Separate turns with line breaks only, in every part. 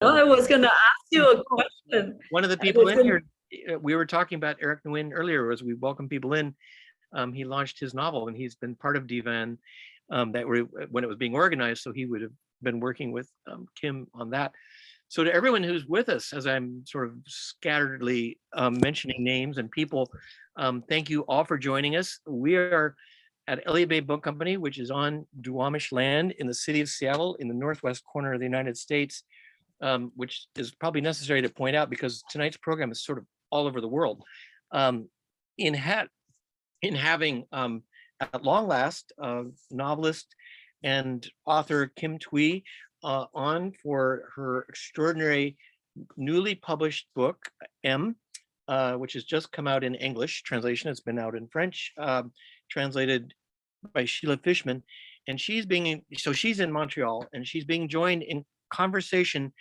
I was going to ask you a question.
One of the people in here, we were talking about Eric Nguyen earlier, as we welcome people in. He launched his novel, and he's been part of Divan when it was being organized, so he would have been working with Kim on that. So to everyone who's with us, as I'm sort of scatteredly mentioning names and people, thank you all for joining us. We are at Elliott Bay Book Company, which is on Duwamish land in the city of Seattle in the northwest corner of the United States, which is probably necessary to point out because tonight's program is sort of all over the world. In having, at long last, novelist and author Kim Thúy on for her extraordinary newly published book, M, which has just come out in English translation. It's been out in French, translated by Sheila Fischman. And she's in Montreal, and she's being joined in conversation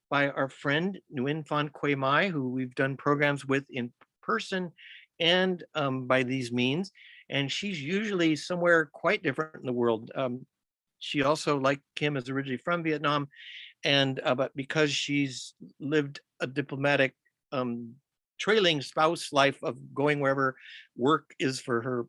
by our friend Nguyễn Phan Quế Mai, who we've done programs with in person and by these means. And she's usually somewhere quite different in the world. She also, like Kim, is originally from Vietnam, and but because she's lived a diplomatic trailing spouse life of going wherever work is for her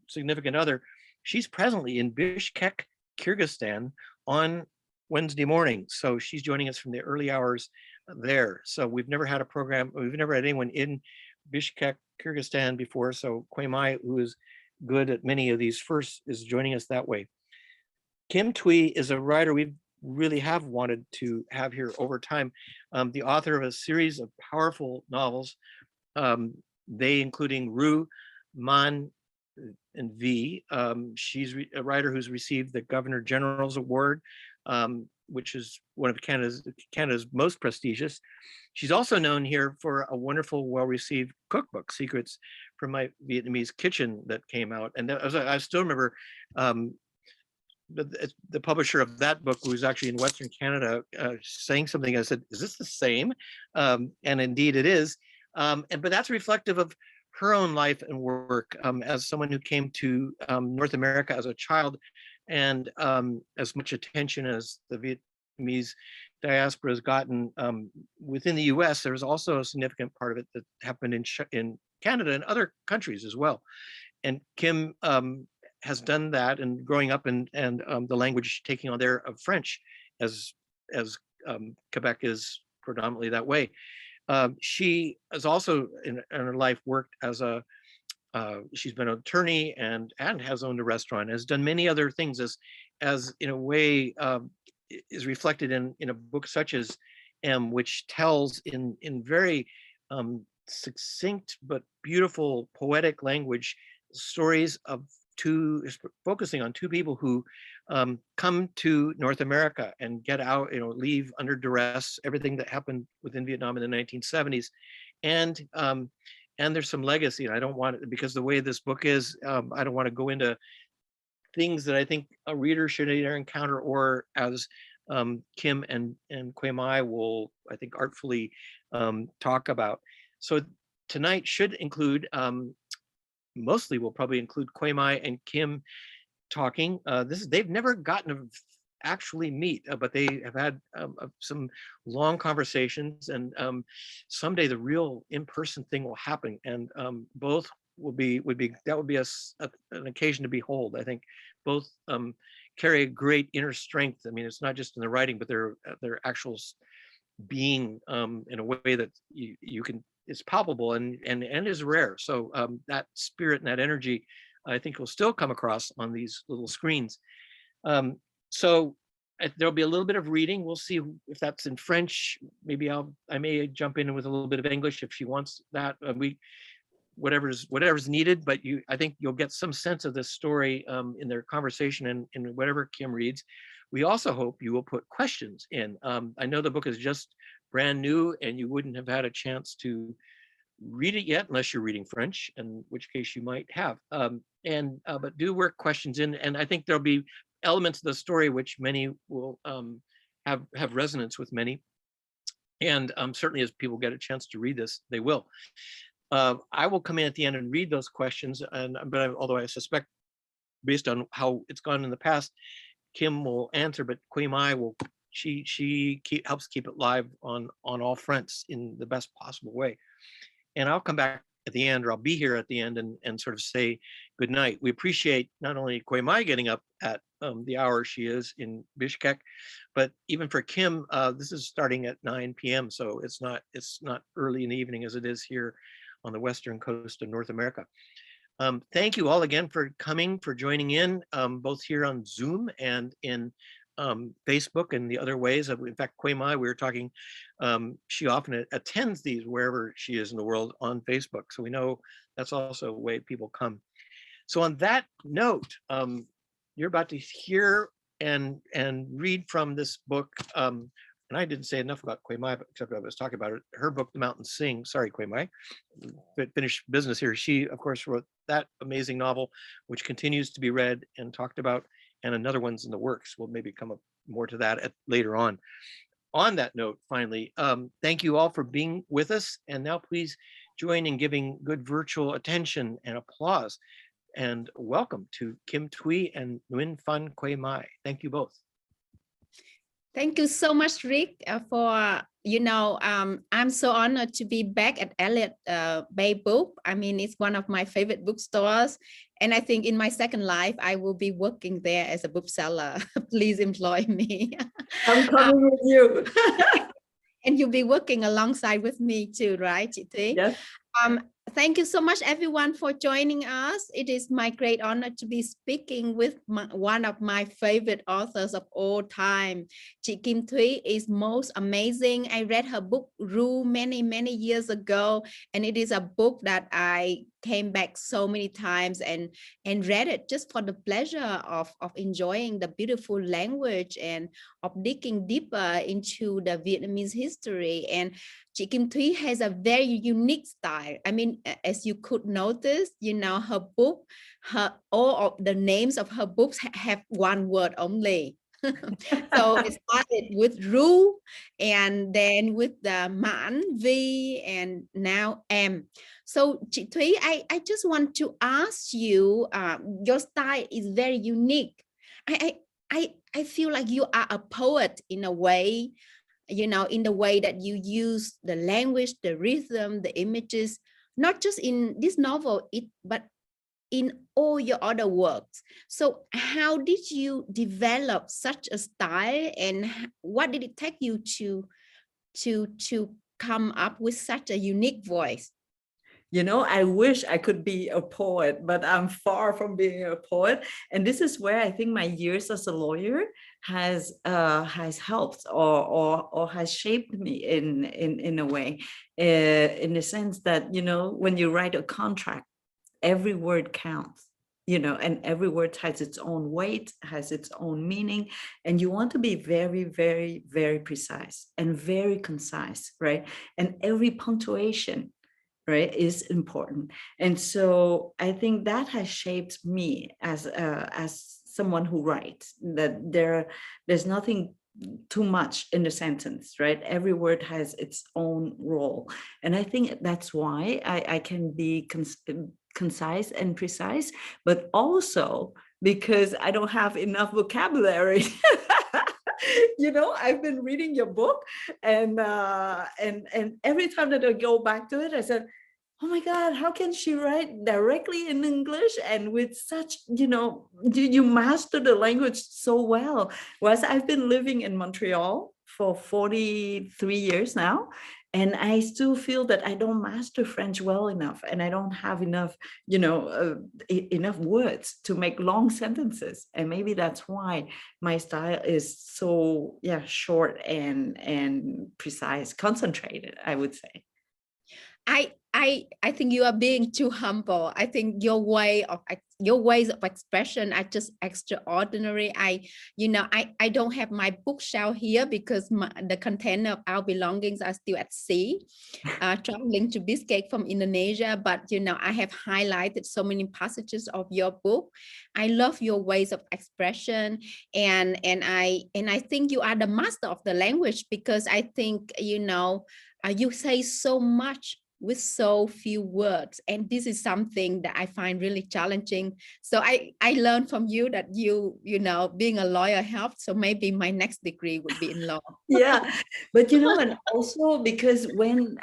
significant other, she's presently in Bishkek, Kyrgyzstan on Wednesday morning. So she's joining us from the early hours there. So we've never had a program, we've never had anyone in Bishkek, Kyrgyzstan before. So Quế Mai, who is good at many of these firsts, is joining us that way. Kim Thúy is a writer we really have wanted to have here over time. The author of a series of powerful novels, they including Ru, Man, and V. She's a writer who's received the Governor General's Award, which is one of Canada's most prestigious. She's also known here for a wonderful, well-received cookbook, Secrets from My Vietnamese Kitchen, that came out. And I still remember the publisher of that book, who was actually in Western Canada, saying something. I said, is this the same? And indeed it is. But that's reflective of her own life and work as someone who came to North America as a child, and as much attention as the Vietnamese diaspora has gotten within the US, there was also a significant part of it that happened in Canada and other countries as well. And Kim has done that, and growing up and the language taking on there of French, as Quebec is predominantly that way. She has also in her life worked as she's been an attorney and has owned a restaurant, has done many other things as in a way is reflected in a book such as M, which tells in very succinct but beautiful poetic language stories of focusing on two people who come to North America and get out, leave under duress, everything that happened within Vietnam in the 1970s. And there's some legacy. And I don't want it, because the way this book is, I don't want to go into things that I think a reader should either encounter, or as Kim and Quế Mai will, I think, artfully talk about. So tonight should include, mostly will probably include Quế Mai and Kim talking. They've never gotten to actually meet, but they have had some long conversations, and someday the real in-person thing will happen, and both would be an occasion to behold. I think both carry a great inner strength. I mean, it's not just in the writing, but their actual being in a way that you can, it's palpable and is rare. So that spirit and that energy, I think, will still come across on these little screens. So there'll be a little bit of reading. We'll see if that's in French. Maybe I may jump in with a little bit of English if she wants that. Whatever's needed, but I think you'll get some sense of this story in their conversation and in whatever Kim reads. We also hope you will put questions in. I know the book is just brand new, and you wouldn't have had a chance to read it yet unless you're reading French, in which case you might have. But do work questions in, and I think there'll be elements of the story which many will have resonance with many. And certainly as people get a chance to read this, they will. I will come in at the end and read those questions, although I suspect, based on how it's gone in the past, Kim will answer, but Quế Mai will she helps keep it live on all fronts in the best possible way. And I'll come back at the end, or I'll be here at the end and sort of say good night. We appreciate not only Quế Mai getting up at the hour she is in Bishkek, but even for Kim, this is starting at 9 p.m. So it's not early in the evening as it is here on the western coast of North America. Thank you all again for coming, for joining in, both here on Zoom and in Facebook and the other ways. In fact, Quế Mai, we were talking, she often attends these wherever she is in the world on Facebook. So we know that's also a way people come. So on that note, you're about to hear and read from this book. And I didn't say enough about Quế Mai, except I was talking about it. Her book, The Mountains Sing. Sorry, Quế Mai. Finish business here. She, of course, wrote that amazing novel, which continues to be read and talked about, and another one's in the works. We'll maybe come up more to that later on. On that note, finally, thank you all for being with us. And now please join in giving good virtual attention and applause. And welcome to Kim Thúy and Nguyễn Phan Quế Mai. Thank you both.
Thank you so much, Rick, for, I'm so honored to be back at Elliott Bay Book. I mean, it's one of my favorite bookstores. And I think in my second life, I will be working there as a bookseller. Please employ me.
I'm coming with you.
And you'll be working alongside with me too, right, chị Thúy?
Yes.
Thank you so much, everyone, for joining us. It is my great honor to be speaking with one of my favorite authors of all time. Chị Kim Thúy is most amazing. I read her book, Ru, many, many years ago, and it is a book that I came back so many times and read it just for the pleasure of enjoying the beautiful language and of digging deeper into the Vietnamese history. And chị Kim Thúy has a very unique style. I mean, as you could notice, her book, all of the names of her books have one word only. So it started with Ru, and then with the Mãn, V, and now M. So chị Thúy, I just want to ask you, your style is very unique. I feel like you are a poet in a way, in the way that you use the language, the rhythm, the images, not just in this novel, but in all your other works. So how did you develop such a style, and what did it take you to come up with such a unique voice?
I wish I could be a poet, but I'm far from being a poet. And this is where I think my years as a lawyer has helped or has shaped me in a way, in the sense that, when you write a contract, every word counts, and every word has its own weight, has its own meaning. And you want to be very, very, very precise and very concise, right? And every punctuation, right, is important. And so I think that has shaped me as someone who writes, that there's nothing too much in the sentence, right? Every word has its own role. And I think that's why I can be concise and precise, but also because I don't have enough vocabulary. I've been reading your book, and every time that I go back to it, I said, oh my God, how can she write directly in English and with such, you master the language so well. Whereas I've been living in Montreal for 43 years now, and I still feel that I don't master French well enough, and I don't have enough, enough words to make long sentences. And maybe that's why my style is so, short and precise, concentrated, I would say.
I think you are being too humble. I think your ways of expression are just extraordinary. I don't have my bookshelf here because the container of our belongings are still at sea, traveling to Bishkek from Indonesia. But I have highlighted so many passages of your book. I love your ways of expression, and I think you are the master of the language, because I think you say so much with so few words. And this is something that I find really challenging. So I learned from you that you know, being a lawyer helped. So maybe my next degree would be in law.
Yeah, but you know, and also because when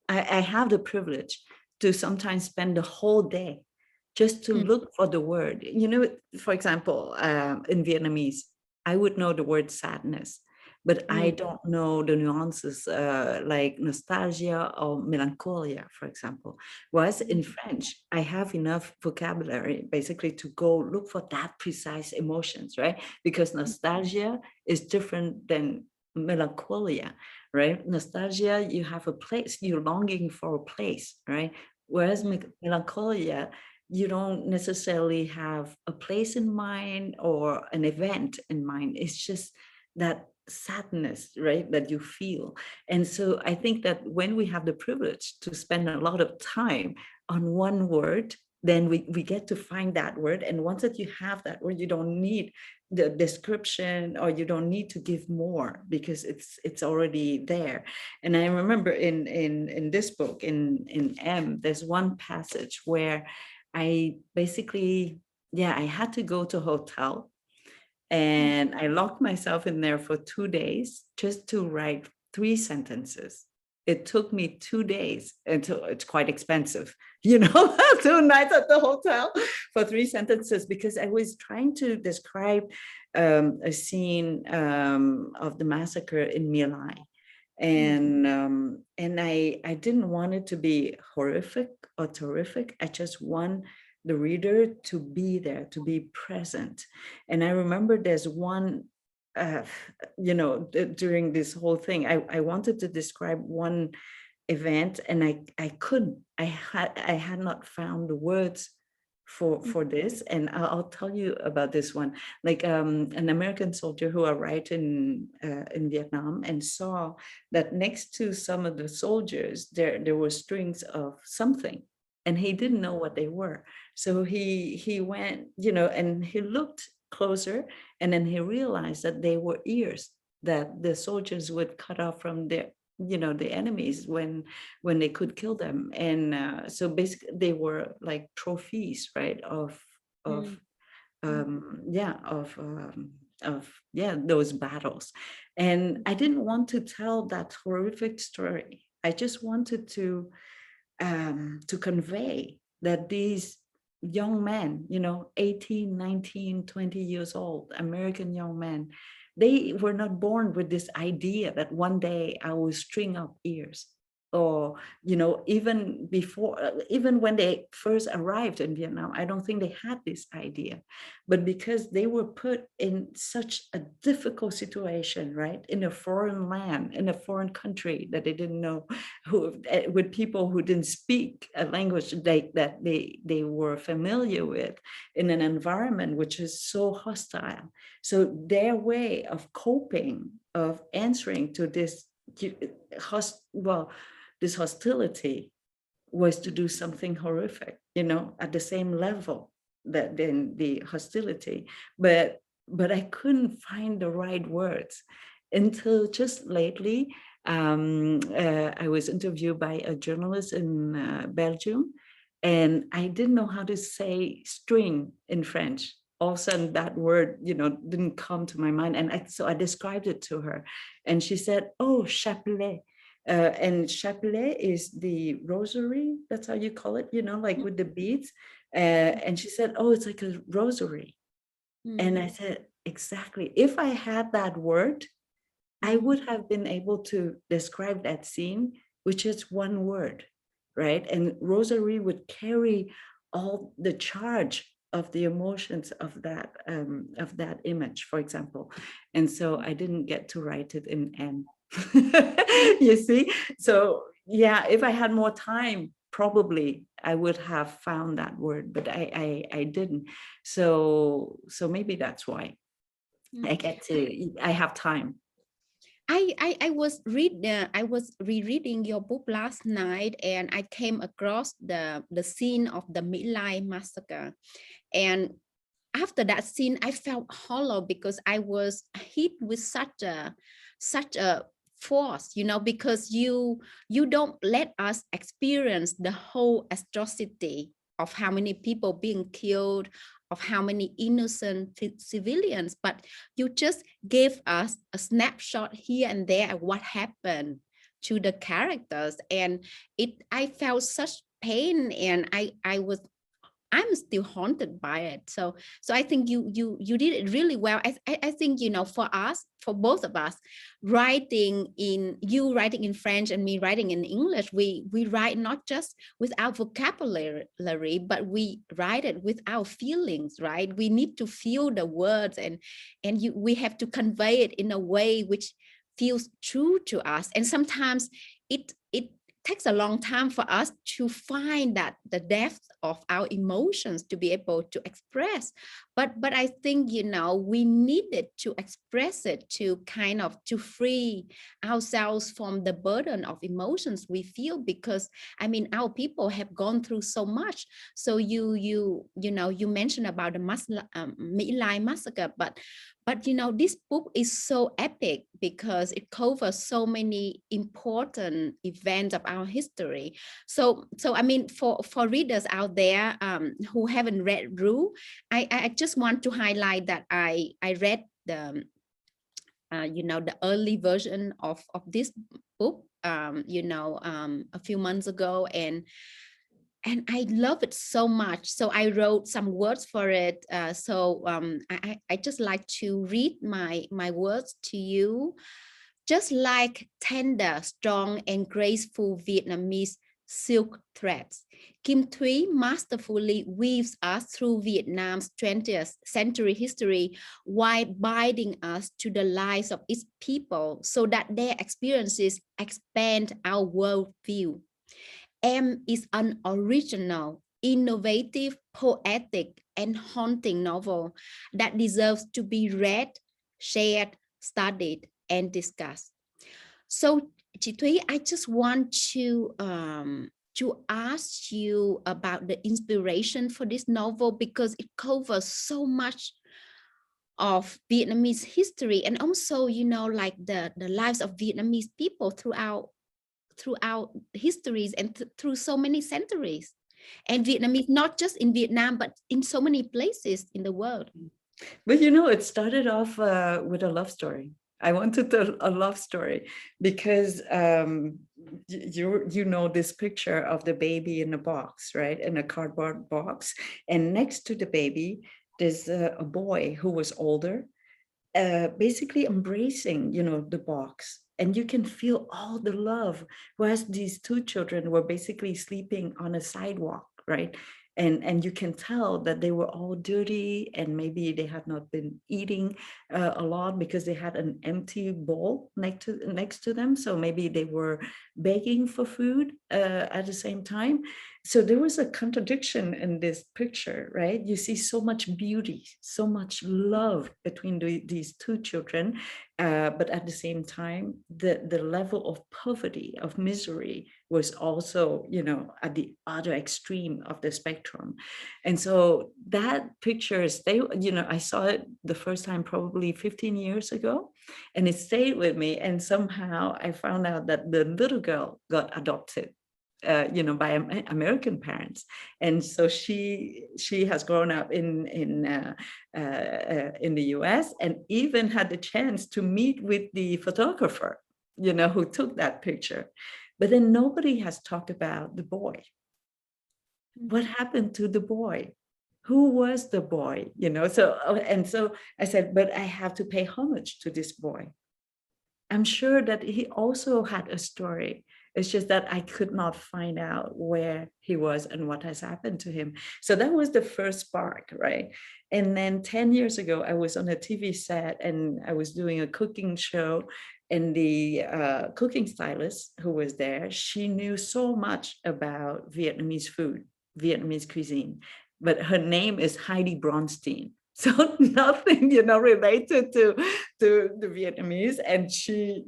I have the privilege to sometimes spend the whole day just to look for the word, you know, for example, in Vietnamese, I would know the word sadness, but I don't know the nuances like nostalgia or melancholia, for example. Whereas in French, I have enough vocabulary basically to go look for that precise emotions, right? Because nostalgia is different than melancholia, right? Nostalgia, you have a place, you're longing for a place, right? Whereas melancholia, you don't necessarily have a place in mind or an event in mind. It's just that sadness, right, that you feel. And so I think that when we have the privilege to spend a lot of time on one word, then we get to find that word. And once that you have that word, you don't need the description, or you don't need to give more, because it's already there. And I remember in this book, in M, there's one passage where I basically, I had to go to a hotel, and I locked myself in there for 2 days just to write 3 sentences. It took me 2 days, until it's quite expensive, you know, 2 nights at the hotel for 3 sentences, because I was trying to describe a scene of the massacre in My Lai. And I didn't want it to be horrific or terrific. I just want the reader to be there, to be present. And I remember there's one, you know, during this whole thing, I wanted to describe one event, and I couldn't. I had not found the words for this. And I'll tell you about this one. Like an American soldier who arrived in Vietnam and saw that next to some of the soldiers there were strings of something, and he didn't know what they were. So he went, you know, and he looked closer, and then he realized that they were ears that the soldiers would cut off from their, you know, the enemies when they could kill them. And so basically they were like trophies, right, of those battles. And I didn't want to tell that horrific story. I just wanted to convey that these young men, you know, 18, 19, 20 years old, American young men, they were not born with this idea that one day I will string up ears. Or, you know, even before, even when they first arrived in Vietnam, I don't think they had this idea. But because they were put in such a difficult situation, right, in a foreign land, in a foreign country that they didn't know, with people who didn't speak a language that they were familiar with, in an environment which is so hostile. So their way of coping, of answering to this this hostility, was to do something horrific, you know, at the same level that then the hostility. But I couldn't find the right words until just lately. I was interviewed by a journalist in Belgium, and I didn't know how to say string in French. All of a sudden that word, you know, didn't come to my mind. And so I described it to her, and she said, "Oh, chapelet." And chapelet is the rosary, that's how you call it, you know, like with the beads. And she said, "Oh, it's like a rosary." And I said, exactly. If I had that word, I would have been able to describe that scene, which is one word, right? And rosary would carry all the charge of the emotions of that image, for example. And so I didn't get to write it in M. You see? So yeah, if I had more time, probably I would have found that word, but I didn't. So maybe that's why I have time.
I was rereading your book last night, and I came across the scene of the My Lai massacre. And after that scene, I felt hollow, because I was hit with such a force, you know, because you don't let us experience the whole atrocity of how many people being killed, of how many innocent civilians, but you just gave us a snapshot here and there of what happened to the characters. And I felt such pain, and I'm still haunted by it. So I think you did it really well. I think, you know, for us, for both of us, writing in French and me writing in English, we write not just with our vocabulary, but we write it with our feelings, right? We need to feel the words, and we have to convey it in a way which feels true to us. And sometimes it takes a long time for us to find that the depth of our emotions to be able to express. But I think, you know, we needed to express it to kind of to free ourselves from the burden of emotions we feel, because I mean, our people have gone through so much. So you know, you mentioned about the My Lai massacre, but you know, this book is so epic because it covers so many important events of our history. So I mean, for readers out there who haven't read Ru, I just want to highlight that I read the you know, the early version of this book you know, a few months ago, and I love it so much. So I wrote some words for it. I just like to read my words to you. Just like tender, strong, and graceful Vietnamese silk threads, Kim Thúy masterfully weaves us through Vietnam's 20th century history while binding us to the lives of its people so that their experiences expand our worldview. Em is an original, innovative, poetic, and haunting novel that deserves to be read, shared, studied, and discussed. So, chị Thúy, I just want to ask you about the inspiration for this novel, because it covers so much of Vietnamese history, and also, you know, like the lives of Vietnamese people throughout histories and through so many centuries, and Vietnamese not just in Vietnam but in so many places in the world.
But you know, it started off with a love story. I wanted a love story because you know this picture of the baby in a box, right, in a cardboard box, and next to the baby there's a boy who was older, basically embracing, you know, the box. And you can feel all the love, whereas these two children were basically sleeping on a sidewalk, right? And you can tell that they were all dirty, and maybe they had not been eating a lot because they had an empty bowl next to them. So maybe they were begging for food at the same time. So there was a contradiction in this picture, right? You see so much beauty, so much love between these two children, but at the same time, the level of poverty, of misery was also, you know, at the other extreme of the spectrum. And so that picture stayed, you know, I saw it the first time probably 15 years ago, and it stayed with me. And somehow I found out that the little girl got adopted, you know, by American parents, and so she has grown up in the U.S. and even had the chance to meet with the photographer, you know, who took that picture. But then nobody has talked about the boy. What happened to the boy? Who was the boy? You know, so I said, but I have to pay homage to this boy. I'm sure that he also had a story. It's just that I could not find out where he was and what has happened to him. So that was the first spark, right? And then 10 years ago, I was on a TV set and I was doing a cooking show, and the cooking stylist who was there, she knew so much about Vietnamese food, Vietnamese cuisine, but her name is Heidi Bronstein. So nothing, you know, related to the Vietnamese, and she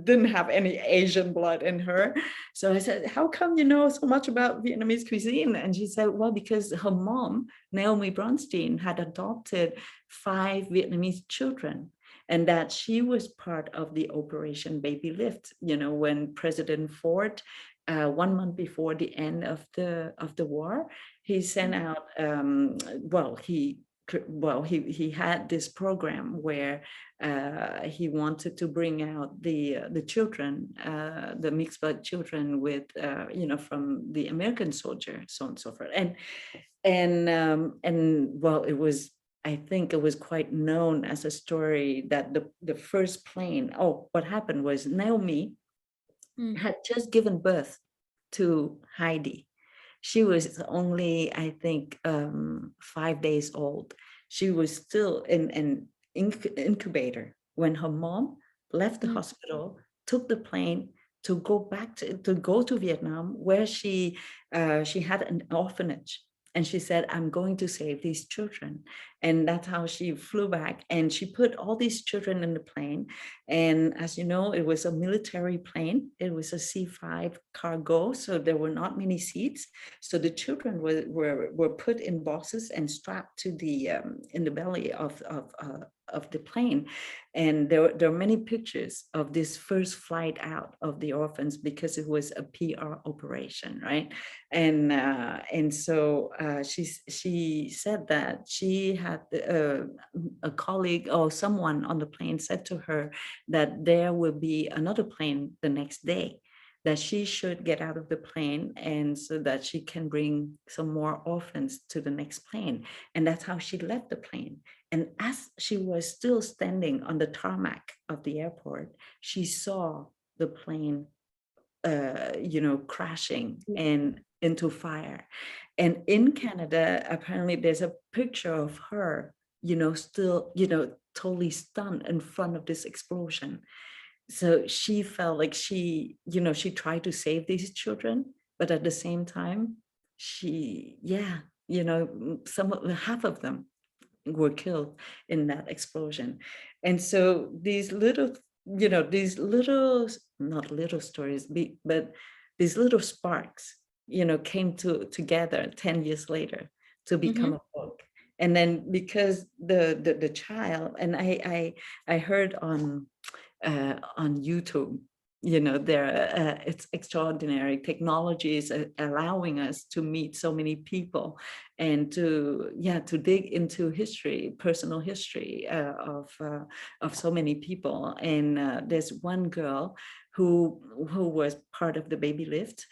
didn't have any Asian blood in her. So I said, how come you know so much about Vietnamese cuisine? And she said, well, because her mom, Naomi Bronstein, had adopted 5 Vietnamese children. and that she was part of the Operation Babylift, you know, when President Ford, 1 month before the end of the war, he sent out, he had this program where he wanted to bring out the children, the mixed blood children with, you know, from the American soldier, so on and so forth. And well, it was, I think it was quite known as a story that the first plane, what happened was Naomi had just given birth to Heidi. She was only, I think, 5 days old. She was still in an incubator when her mom left the hospital, took the plane to go back to go to Vietnam, where she had an orphanage. And she said, I'm going to save these children. And that's how she flew back. And she put all these children in the plane. And as you know, it was a military plane. It was a C-5 cargo. So there were not many seats. So the children were put in boxes and strapped to the in the belly of the plane. And there are many pictures of this first flight out of the orphans, because it was a PR operation, right? And so she said that she had a colleague or someone on the plane said to her that there will be another plane the next day, that she should get out of the plane, and so that she can bring some more orphans to the next plane. And that's how she left the plane. And as she was still standing on the tarmac of the airport, she saw the plane, you know, crashing and into fire. And in Canada, apparently there's a picture of her, you know, still, you know, totally stunned in front of this explosion. So she felt like she, you know, she tried to save these children, but at the same time, she, you know, half of them were killed in that explosion. And so these little, you know, these little, not little stories, but these little sparks, you know, came together 10 years later to become a book. And then because the child, and I heard on YouTube, you know, it's extraordinary. Technology is allowing us to meet so many people and to dig into history, personal history of so many people. And there's one girl who was part of the Babylift.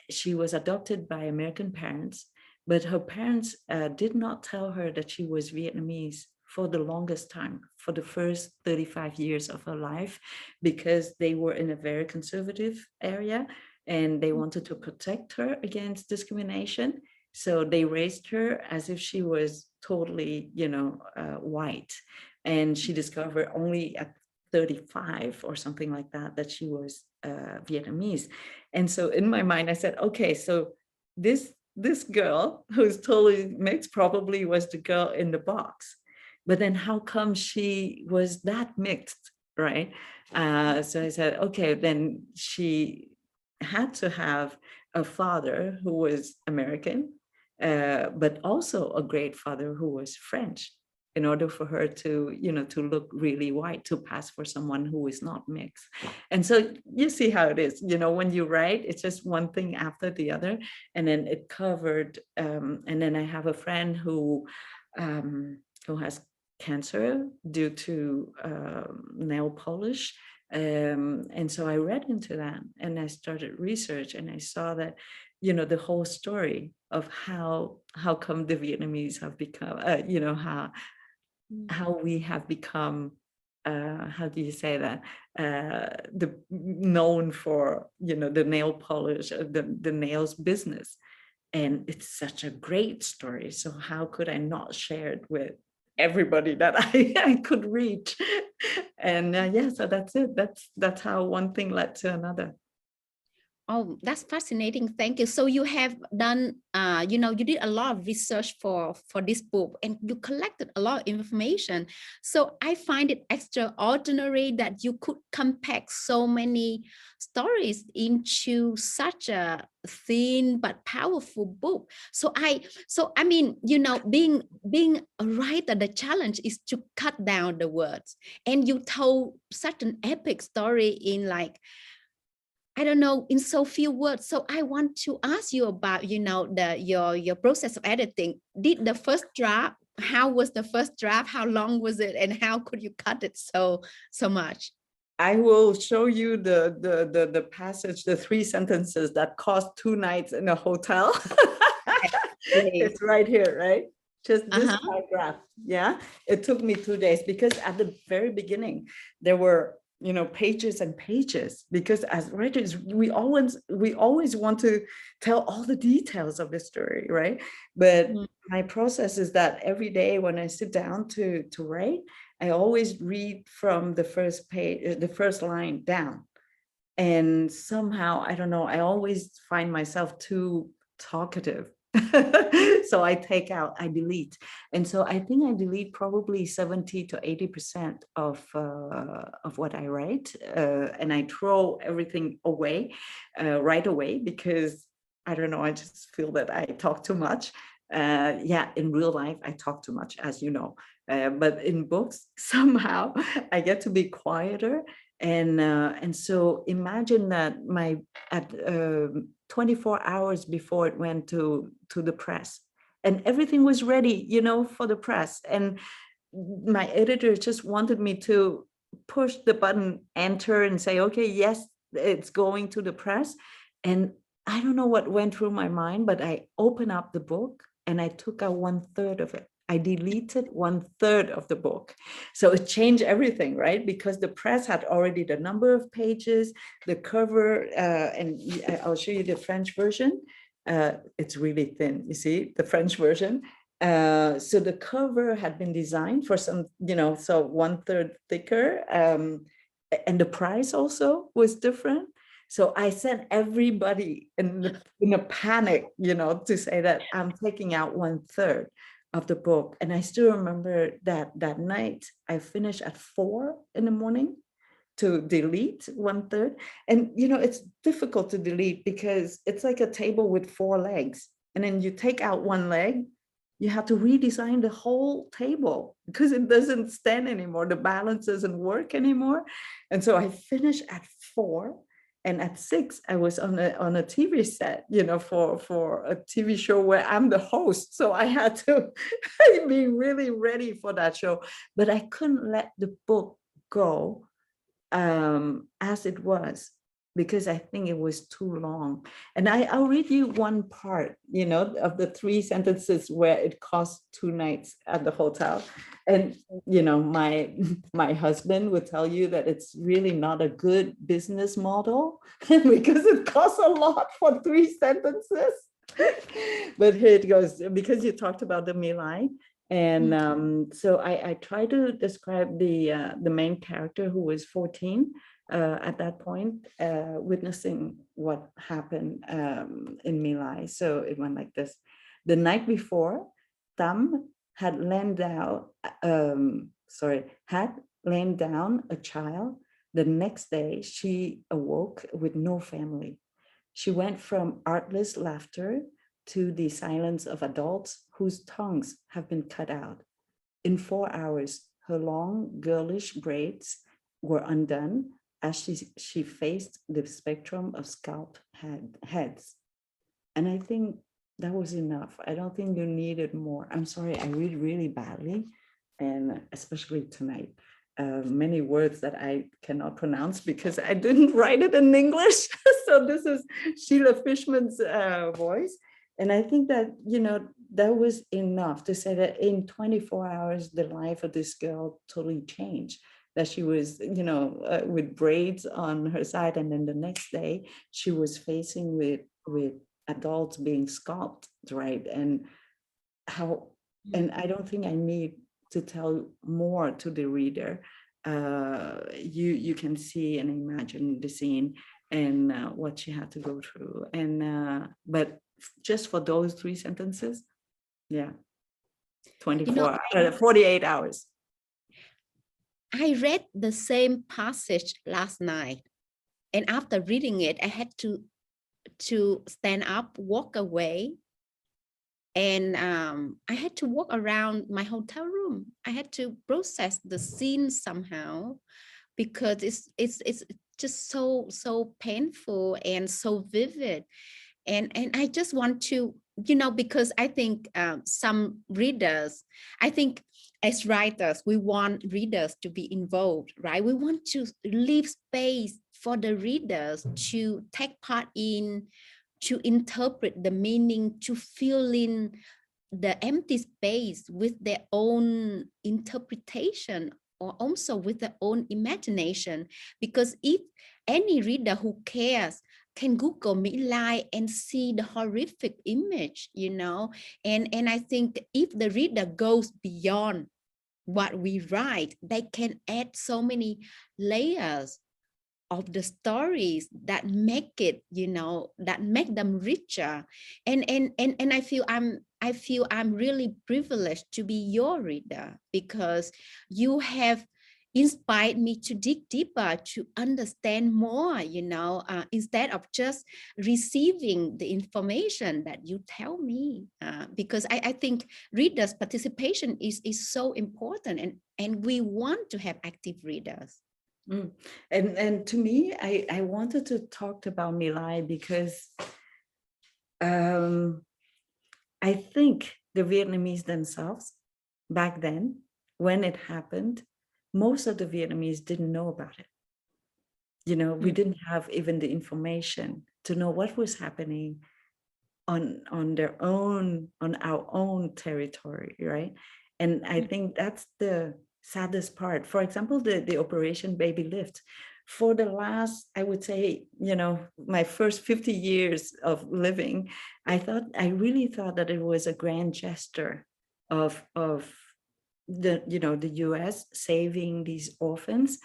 She was adopted by American parents, but her parents did not tell her that she was Vietnamese for the longest time, for the first 35 years of her life, because they were in a very conservative area and they wanted to protect her against discrimination. So they raised her as if she was totally, you know, white. And she discovered only at 35 or something like that she was Vietnamese. And so in my mind, I said, okay, so this girl who's totally mixed probably was the girl in the box. But then how come she was that mixed, right? So I said, okay, then she had to have a father who was American, but also a great father who was French, in order for her to, you know, to look really white, to pass for someone who is not mixed. And so you see how it is, you know, when you write, it's just one thing after the other. And then it covered, and then I have a friend who has cancer due to nail polish. And so I read into that and I started research, and I saw that, you know, the whole story of how come the Vietnamese have become, you know, how we have become, how do you say that, known for, you know, the nail polish, the nails business. And it's such a great story. So how could I not share it with everybody that I could reach? And so that's it. That's how one thing led to another.
Oh, that's fascinating. Thank you. So you have done, you know, you did a lot of research for this book and you collected a lot of information. So I find it extraordinary that you could compact so many stories into such a thin but powerful book. So I mean, you know, being a writer, the challenge is to cut down the words. And you told such an epic story in like, I don't know, in so few words. So I want to ask you about, you know, your process of editing. Did the first draft, how was the first draft? How long was it? And how could you cut it so much?
I will show you the passage, the 3 sentences that cost 2 nights in a hotel. It's right here, right? Just this paragraph. Yeah, it took me 2 days because at the very beginning there were, you know, pages and pages, because as writers we always want to tell all the details of the story, right? But my process is that every day when I sit down to write, I always read from the first page, the first line down. And somehow, I don't know, I always find myself too talkative. So I delete. And so I think I delete probably 70 to 80% of what I write. And I throw everything away right away, because I don't know, I just feel that I talk too much. Yeah, in real life, I talk too much, as you know. But in books, somehow I get to be quieter. And so imagine that at 24 hours before it went to the press, and everything was ready, you know, for the press. And my editor just wanted me to push the button, enter, and say, okay, yes, it's going to the press. And I don't know what went through my mind, but I opened up the book and I took out 1/3 of it. I deleted 1/3 of the book. So it changed everything, right? Because the press had already the number of pages, the cover, and I'll show you the French version. It's really thin, you see, the French version. So the cover had been designed for some, you know, so 1/3 thicker. And the price also was different. So I sent everybody in a panic, you know, to say that I'm taking out 1/3 of the book. And I still remember that night I finished at 4 in the morning to delete 1/3. And, you know, it's difficult to delete because it's like a table with 4 legs. And then you take out 1 leg, you have to redesign the whole table because it doesn't stand anymore. The balance doesn't work anymore. And so I finished at 4. And at 6, I was on a TV set, you know, for a TV show where I'm the host. So I had to be really ready for that show. But I couldn't let the book go as it was, because I think it was too long. And I'll read you one part, you know, of the 3 sentences where it cost 2 nights at the hotel. And, you know, my husband would tell you that it's really not a good business model because it costs a lot for 3 sentences. But here it goes, because you talked about the My Lai. And so I try to describe the main character, who was 14 at that point, witnessing what happened in My Lai. So it went like this. The night before, Tam had lain down a child. The next day, she awoke with no family. She went from artless laughter to the silence of adults whose tongues have been cut out. In 4 hours, her long, girlish braids were undone as she faced the spectrum of scalped heads. And I think that was enough. I don't think you needed more. I'm sorry, I read really badly, and especially tonight. Many words that I cannot pronounce because I didn't write it in English. So this is Sheila Fischman's voice. And I think that, you know, that was enough to say that in 24 hours, the life of this girl totally changed. That she was, you know, with braids on her side. And then the next day she was facing with adults being scalped, right? And how, and I don't think I need to tell more to the reader. You can see and imagine the scene. and what she had to go through. And but just for those 3 sentences, yeah, 48 hours.
I read the same passage last night, and after reading it, I had to stand up, walk away, and I had to walk around my hotel room. I had to process the scene somehow, because it's just so painful and so vivid, and I just want to, because I think some readers, I think as writers, we want readers to be involved, right? We want to leave space for the readers to take part in, to interpret the meaning, to fill in the empty space with their own interpretation, or also with their own imagination. Because if any reader who cares can Google My Lai and see the horrific image, and I think if the reader goes beyond what we write, they can add so many layers of the stories that make it, that make them richer. And I feel I'm really privileged to be your reader, because you have inspired me to dig deeper, to understand more, instead of just receiving the information that you tell me, because I think readers' participation is so important, and we want to have active readers.
And to me, I wanted to talk about My Lai because I think the Vietnamese themselves, back then, when it happened, most of the Vietnamese didn't know about it. We didn't have even the information to know what was happening on our own territory, right? And I think that's the saddest part. For example, the Operation Babylift, for the last, I would say, my first 50 years of living, I really thought that it was a grand gesture of the US saving these orphans,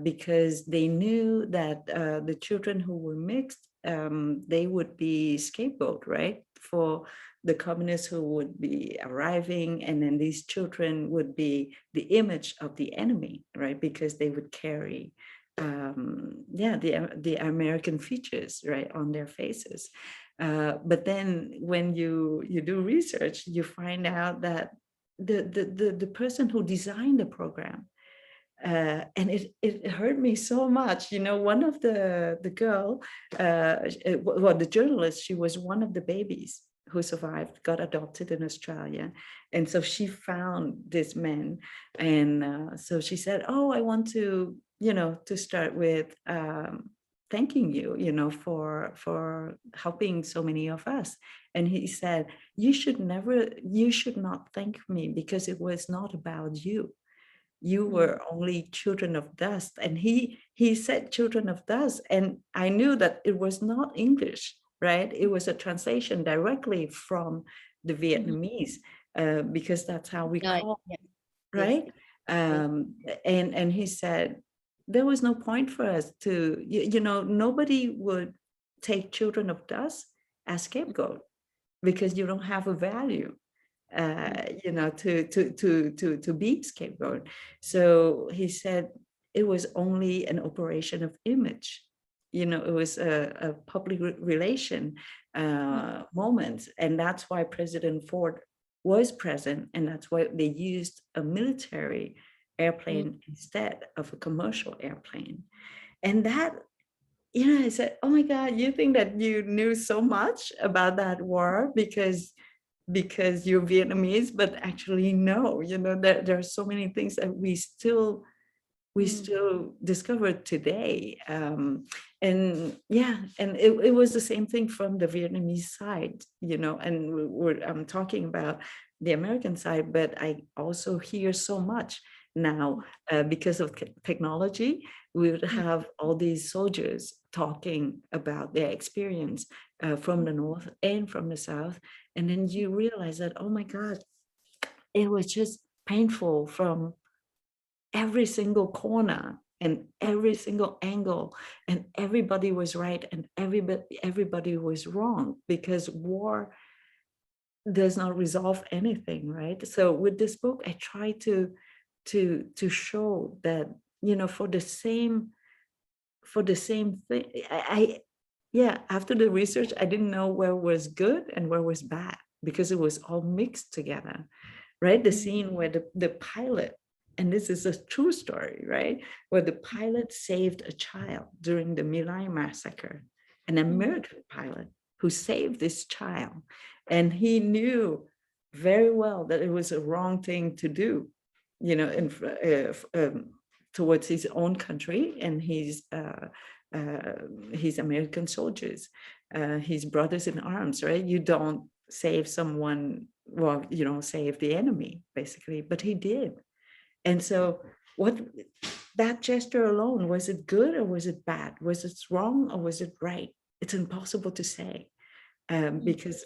because they knew that the children who were mixed, they would be scapegoat, right, for the communists who would be arriving, and then these children would be the image of the enemy, right, because they would carry the American features, right, on their faces. But then when you do research, you find out that the person who designed the program, and it hurt me so much. One of the girl, the journalist, she was one of the babies who survived, got adopted in Australia. And so she found this man. And so she said, oh, I want to, to start with thanking you, for helping so many of us. And he said, you should not thank me, because it was not about you. You were only children of dust. And he said children of dust. And I knew that it was not English, right? It was a translation directly from the Vietnamese, because that's how we call it, right? And he said, there was no point for us to, nobody would take children of dust as scapegoat, because you don't have a value, to be scapegoat. So he said it was only an operation of image. It was a public relation moment, and that's why President Ford was present, and that's why they used a military airplane instead of a commercial airplane. And that, I said, oh my God, you think that you knew so much about that war because you're Vietnamese, but actually no, there are so many things that we still discover today. And it was the same thing from the Vietnamese side, and I'm talking about the American side, but I also hear so much now because of technology. We would have all these soldiers talking about their experience from the North and from the South. And then you realize that, oh my God, it was just painful from every single corner, and every single angle, and everybody was right and everybody was wrong, because war does not resolve anything, right? So with this book, I try to show that, you know, for the same thing, yeah, after the research, I didn't know where was good and where was bad, because it was all mixed together, right? The scene where the pilot, and this is a true story, right? Where the pilot saved a child during the My Lai massacre, an American pilot who saved this child. And he knew very well that it was a wrong thing to do, you know, towards his own country and his American soldiers, his brothers in arms, right? You don't save someone, well, you don't save the enemy, basically, but he did. And so what, that gesture alone, was it good or was it bad? Was it wrong or was it right? It's impossible to say, because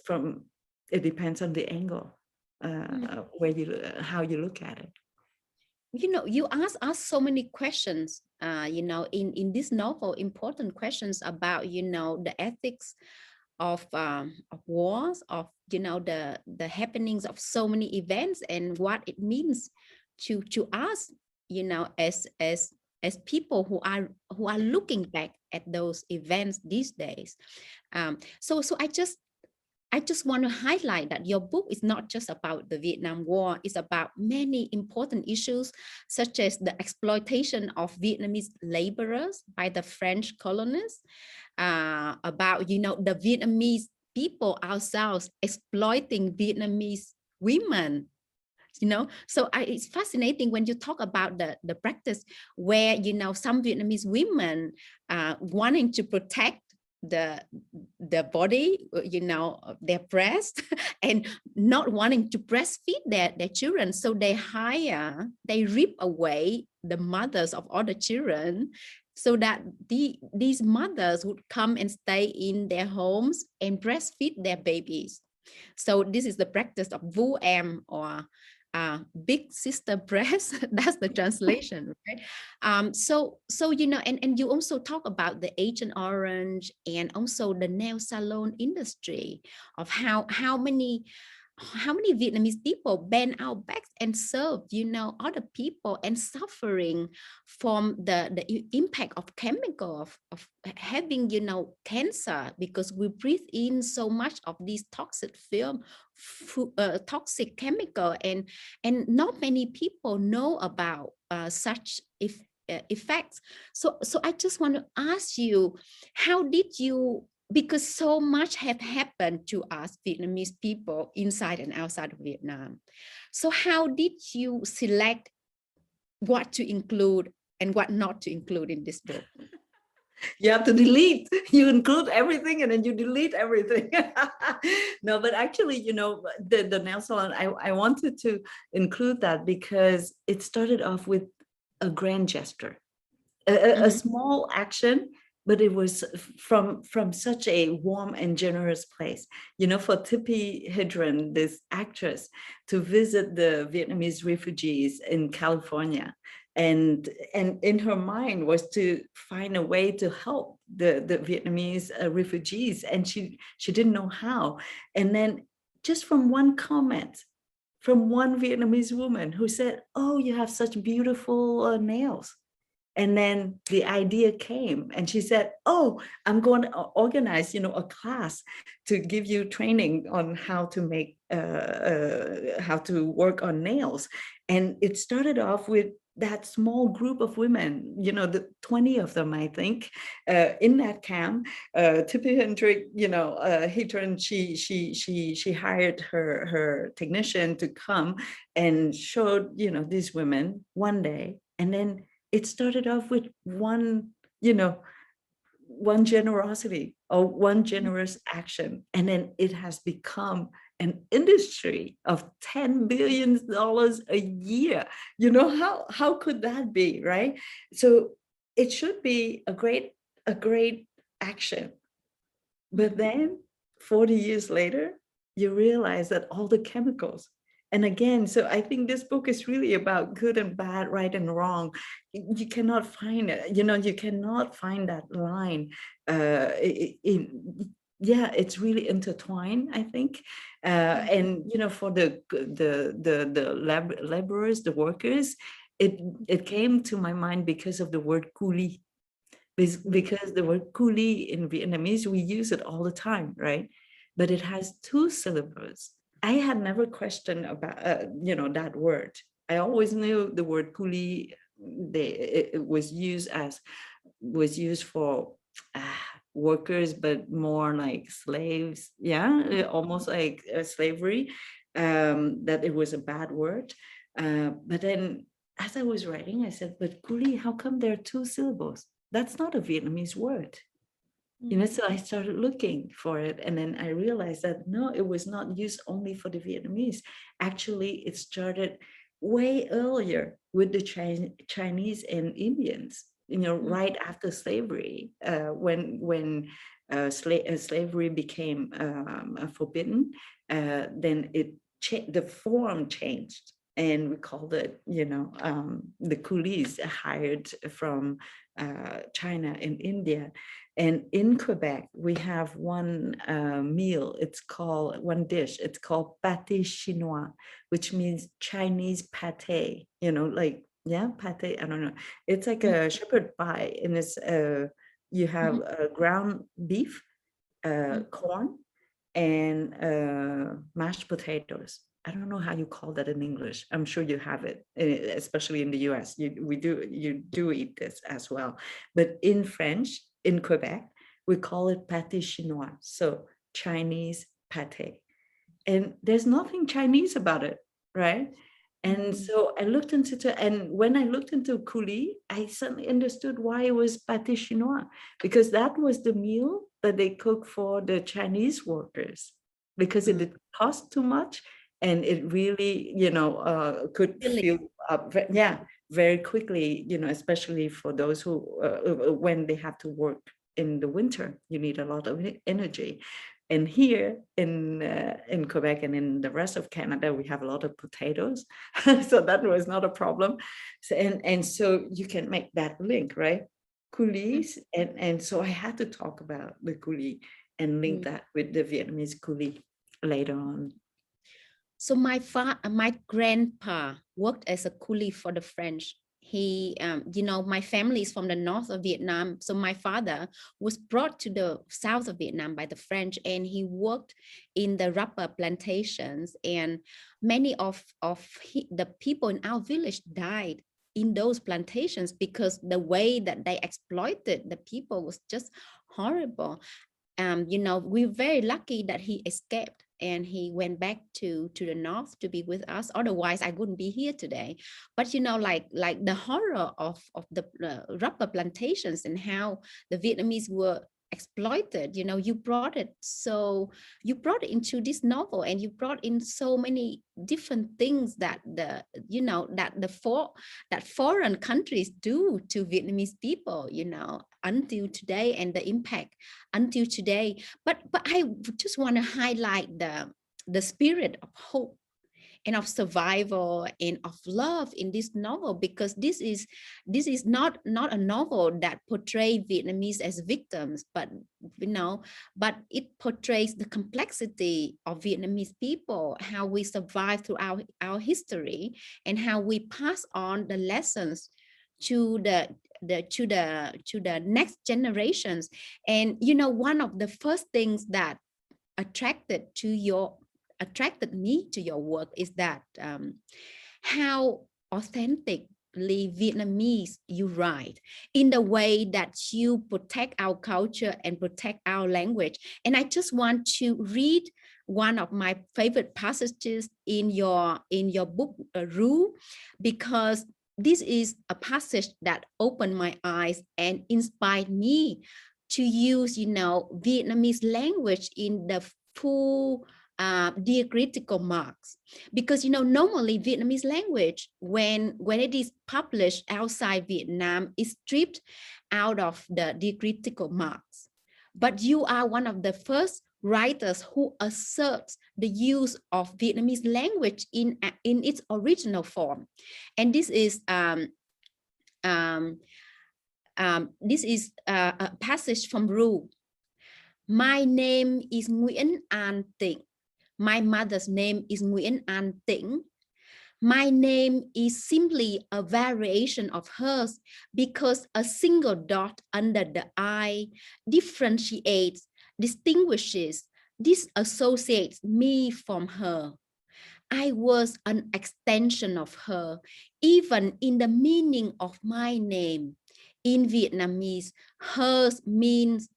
it depends on the angle, where how you look at it.
You know, you ask us so many questions, you know, in this novel, important questions about, you know, the ethics of wars, of, you know, the happenings of so many events, and what it means to us, you know, as people who are looking back at those events these days. So I just want to highlight that your book is not just about the Vietnam War. It's about many important issues, such as the exploitation of Vietnamese laborers by the French colonists, about, you know, the Vietnamese people ourselves exploiting Vietnamese women, you know. So it's fascinating when you talk about the practice where, you know, some Vietnamese women wanting to protect the body, you know, their breast, and not wanting to breastfeed their children, so they rip away the mothers of other children, so that these mothers would come and stay in their homes and breastfeed their babies. So this is the practice of worldview.Em, or big sister breast. That's the translation, right? So you know, and you also talk about the Agent Orange and also the nail salon industry, of how many Vietnamese people bend our backs and serve, you know, other people, and suffering from the impact of chemical, of having, you know, cancer, because we breathe in so much of these toxic film, toxic chemical, and not many people know about such effects. So I just want to ask you, how did you, because so much have happened to us Vietnamese people inside and outside of Vietnam. So how did you select what to include and what not to include in this book?
You have to delete. You include everything and then you delete everything. No, but actually, you know, the nail salon, I wanted to include that because it started off with a grand gesture, a small action, but it was from such a warm and generous place. You know, for Tippi Hedren, this actress, to visit the Vietnamese refugees in California, and in her mind was to find a way to help the Vietnamese refugees, and she didn't know how. And then just from one comment from one Vietnamese woman who said, "Oh, you have such beautiful nails." And then the idea came, and she said, "Oh, I'm going to organize, you know, a class to give you training on how to make, how to work on nails." And it started off with that small group of women, you know, the 20 of them, I think, in that camp. Tippi Hendrick, you know, she hired her technician to come and showed, you know, these women one day, and then it started off with one, you know, one generosity or one generous action. And then it has become an industry of $10 billion a year. You know, how could that be, right? So it should be a great action. But then 40 years later, you realize that all the chemicals And again, so I think this book is really about good and bad, right and wrong. You cannot find it, you cannot find that line yeah, it's really intertwined, I think. And for the laborers, the workers, it came to my mind because of the word coolie. Because the word coolie in Vietnamese, we use it all the time, right? But it has 2 syllables. I had never questioned about that word. I always knew the word coolie. It was used for workers, but more like slaves. Yeah, almost like slavery. That it was a bad word. But then, as I was writing, I said, "But coolie, how come there are 2 syllables? That's not a Vietnamese word." So I started looking for it, and then I realized that no, it was not used only for the Vietnamese. Actually, it started way earlier with the Chinese and Indians. Right after slavery, when slavery became forbidden, then the form changed, and we called it, the coolies hired from China and India. And in Quebec, we have one meal. One dish. It's called pâté chinois, which means Chinese pâté. Pâté. I don't know. It's like a shepherd pie, and it's you have ground beef, corn, and mashed potatoes. I don't know how you call that in English. I'm sure you have it, especially in the US. You do eat this as well. But in French, in Quebec, we call it pâté chinois. So Chinese pâté. And there's nothing Chinese about it, right? And so I looked into it, and when I looked into coolie, I suddenly understood why it was pâté chinois, because that was the meal that they cook for the Chinese workers, because it didn't cost too much, and it really, could fill up, very quickly, especially for those who, when they have to work in the winter, you need a lot of energy. And here in Quebec and in the rest of Canada, we have a lot of potatoes. So that was not a problem. So, and so you can make that link, right? Coolies. And so I had to talk about the coolie and link that with the Vietnamese coolie later on.
So my grandpa worked as a coolie for the French. He, my family is from the north of Vietnam. So my father was brought to the south of Vietnam by the French, and he worked in the rubber plantations. And many of the people in our village died in those plantations because the way that they exploited the people was just horrible. We're very lucky that he escaped and he went back to the north to be with us. Otherwise, I wouldn't be here today. But like the horror of the rubber plantations and how the Vietnamese were exploited, you brought it into this novel, and you brought in so many different things that foreign countries do to Vietnamese people, until today, and the impact until today. But I just want to highlight the spirit of hope and of survival and of love in this novel, because this is not a novel that portrays Vietnamese as victims, but it portrays the complexity of Vietnamese people, how we survive through our history, and how we pass on the lessons to the next generations. And one of the first things that attracted me to your work is that how authentically Vietnamese you write, in the way that you protect our culture and protect our language. And I just want to read one of my favorite passages in your book, Rue, because this is a passage that opened my eyes and inspired me to use, Vietnamese language in the full diacritical marks. Because, normally Vietnamese language, when it is published outside Vietnam, is stripped out of the diacritical marks. But you are one of the first writers who assert the use of Vietnamese language in its original form. And this is a passage from Ru. My name is Nguyễn An Tịnh. My mother's name is Nguyễn An Tịnh. My name is simply a variation of hers because a single dot under the I differentiates, distinguishes, disassociates me from her. I was an extension of her, even in the meaning of my name. In Vietnamese, hers means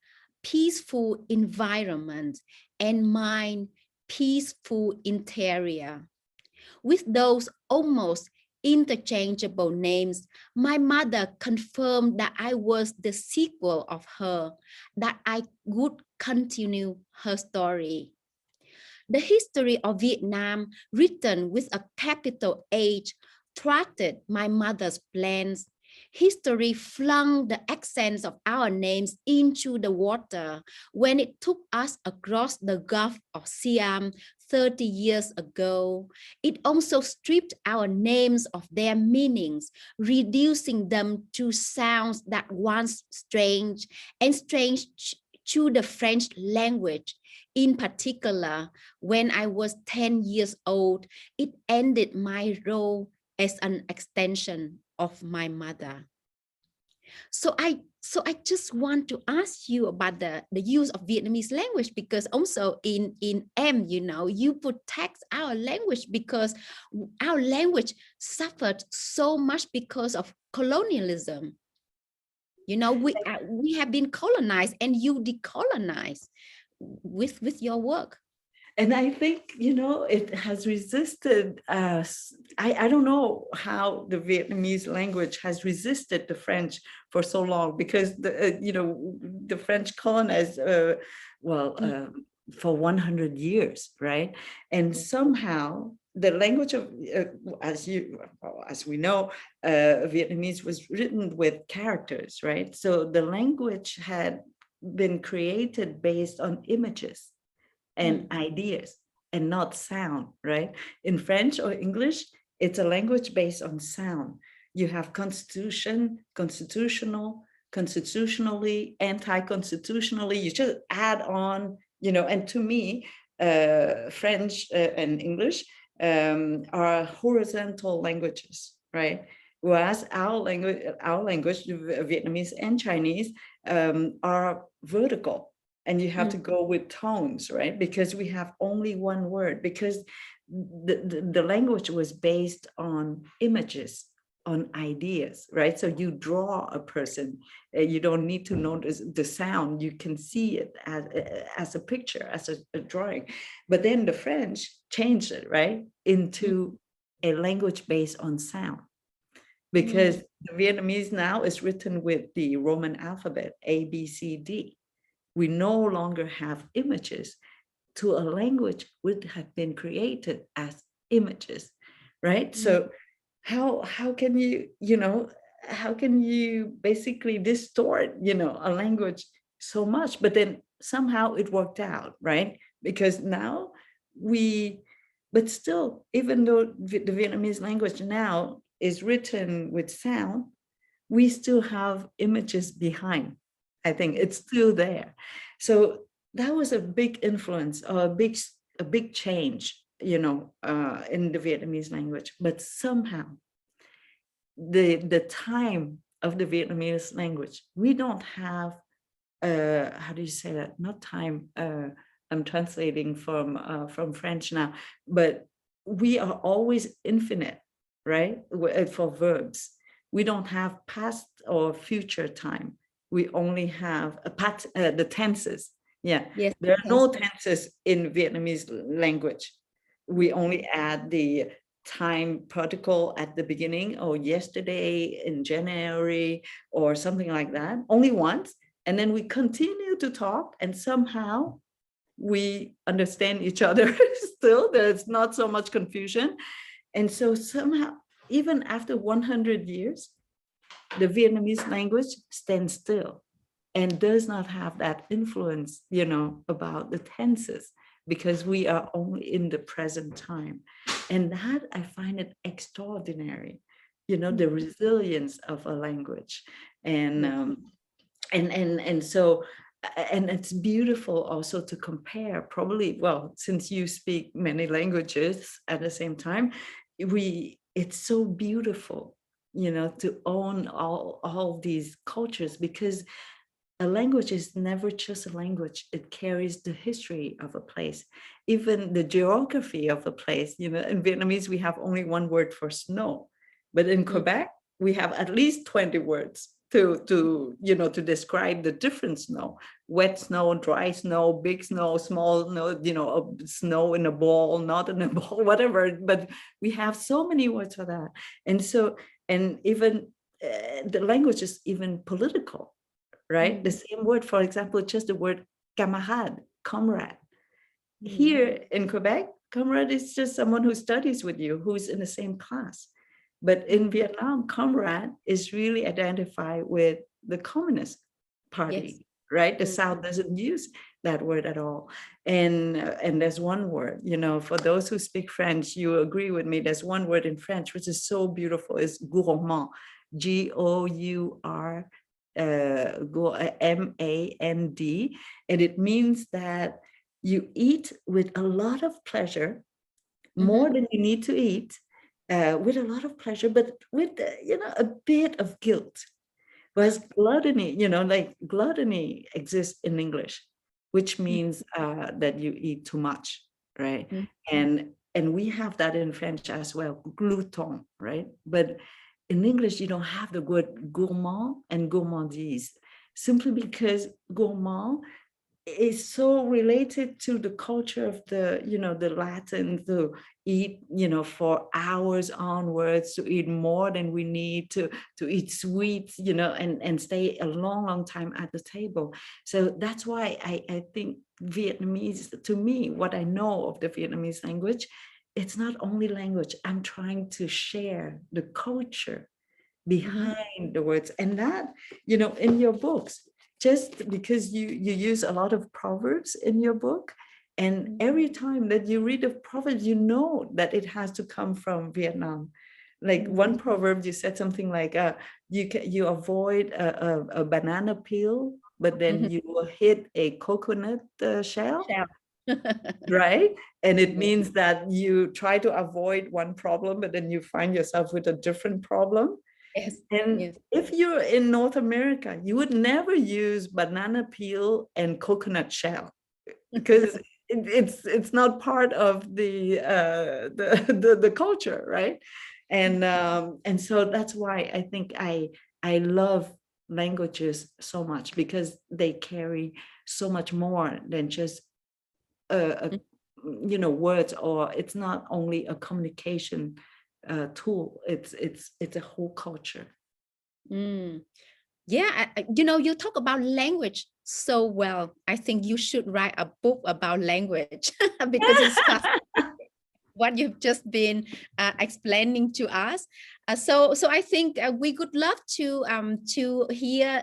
peaceful environment and mine peaceful interior. With those almost interchangeable names, my mother confirmed that I was the sequel of her, that I would continue her story. The history of Vietnam, written with a capital H, thwarted my mother's plans. History flung the accents of our names into the water when it took us across the Gulf of Siam 30 years ago. It also stripped our names of their meanings, reducing them to sounds that once strange and strange to the French language. In particular, when I was 10 years old, it ended my role as an extension of my mother. So I just want to ask you about the use of Vietnamese language, because also in M, you know, you protect our language because our language suffered so much because of colonialism. You know, we have been colonized, and you decolonize with your work.
And I think, you know, it has resisted us. I don't know how the Vietnamese language has resisted the French for so long, because you know, the French colonized for 100 years, right? And somehow the language of, as we know, Vietnamese was written with characters, right? So the language had been created based on images and ideas and not sound, right? In French or English, it's a language based on sound. You have constitution, constitutional, constitutionally, anti-constitutionally. You just add on, you know, and to me, French and English are horizontal languages, right? Whereas our language, Vietnamese and Chinese, are vertical. And you have to go with tones, right? Because we have only one word, because the language was based on images, on ideas, right? So you draw a person, you don't need to know the sound, you can see it as a picture, as a drawing. But then the French changed it, right, into a language based on sound. Because the Vietnamese now is written with the Roman alphabet, A, B, C, D. We no longer have images to a language which had been created as images, right? So how can you, you know, how can you basically distort, you know, a language so much? But then somehow it worked out, right? Because now but still, even though the Vietnamese language now is written with sound, we still have images behind. I think it's still there. So that was a big influence, a big change, you know, in the Vietnamese language. But somehow the time of the Vietnamese language, we don't have, how do you say that? Not time. I'm translating from French now, but we are always infinite, right? For verbs, we don't have past or future time. We only have the tenses. Yeah, yes, there are no tenses in Vietnamese language. We only add the time particle at the beginning, or yesterday, in January, or something like that, only once. And then we continue to talk, and somehow we understand each other still. There's not so much confusion. And so somehow, even after 100 years, the Vietnamese language stands still. and does not have that influence, you know, about the tenses, because we are only in the present time. And that, I find it extraordinary, you know, the resilience of a language. And so, and it's beautiful also to compare, probably, well, since you speak many languages at the same time, it's so beautiful, you know, to own all these cultures, because a language is never just a language. It carries the history of a place, even the geography of a place. You know, in Vietnamese, we have only one word for snow, but in Quebec, we have at least 20 words to you know, to describe the different snow: wet snow, dry snow, big snow, small snow, you know, snow in a ball, not in a ball, whatever. But we have so many words for that. And so, and even the language is even political, right? The same word, for example, just the word camarade, comrade. Here in Quebec, comrade is just someone who studies with you, who's in the same class. But in Vietnam, comrade is really identified with the Communist Party, right? The South doesn't use that word at all. And there's one word, you know, for those who speak French, you agree with me, there's one word in French which is so beautiful, is gourmand, G-O-U-R M-A-N-D, and it means that you eat with a lot of pleasure, more than you need to eat, with a lot of pleasure, but with you know, a bit of guilt. Whereas gluttony, you know, like gluttony exists in English, which means that you eat too much, right? And we have that in French as well, glouton, right? But in English, you don't have the word gourmand and gourmandise, simply because gourmand is so related to the culture of the, you know, the Latins, to eat, you know, for hours onwards, to eat more than we need, to eat sweets, you know, and stay a long time at the table. So that's why I think Vietnamese, to me, what I know of the Vietnamese language, it's not only language. I'm trying to share the culture behind the words. And that, you know, in your books, just because you use a lot of proverbs in your book, and every time that you read a proverb, you know that it has to come from Vietnam. Like one proverb, you said something like, you avoid a banana peel, but then you will hit a coconut shell. Right? And it means that you try to avoid one problem, but then you find yourself with a different problem. And if you're in North America, you would never use banana peel and coconut shell, because it's not part of the culture, right? And so that's why I think I love languages so much, because they carry so much more than just you know, words, or it's not only a communication tool, it's a whole culture.
Yeah, you know, you talk about language so well. I think you should write a book about language because it's what you've just been explaining to us. So I think we would love to hear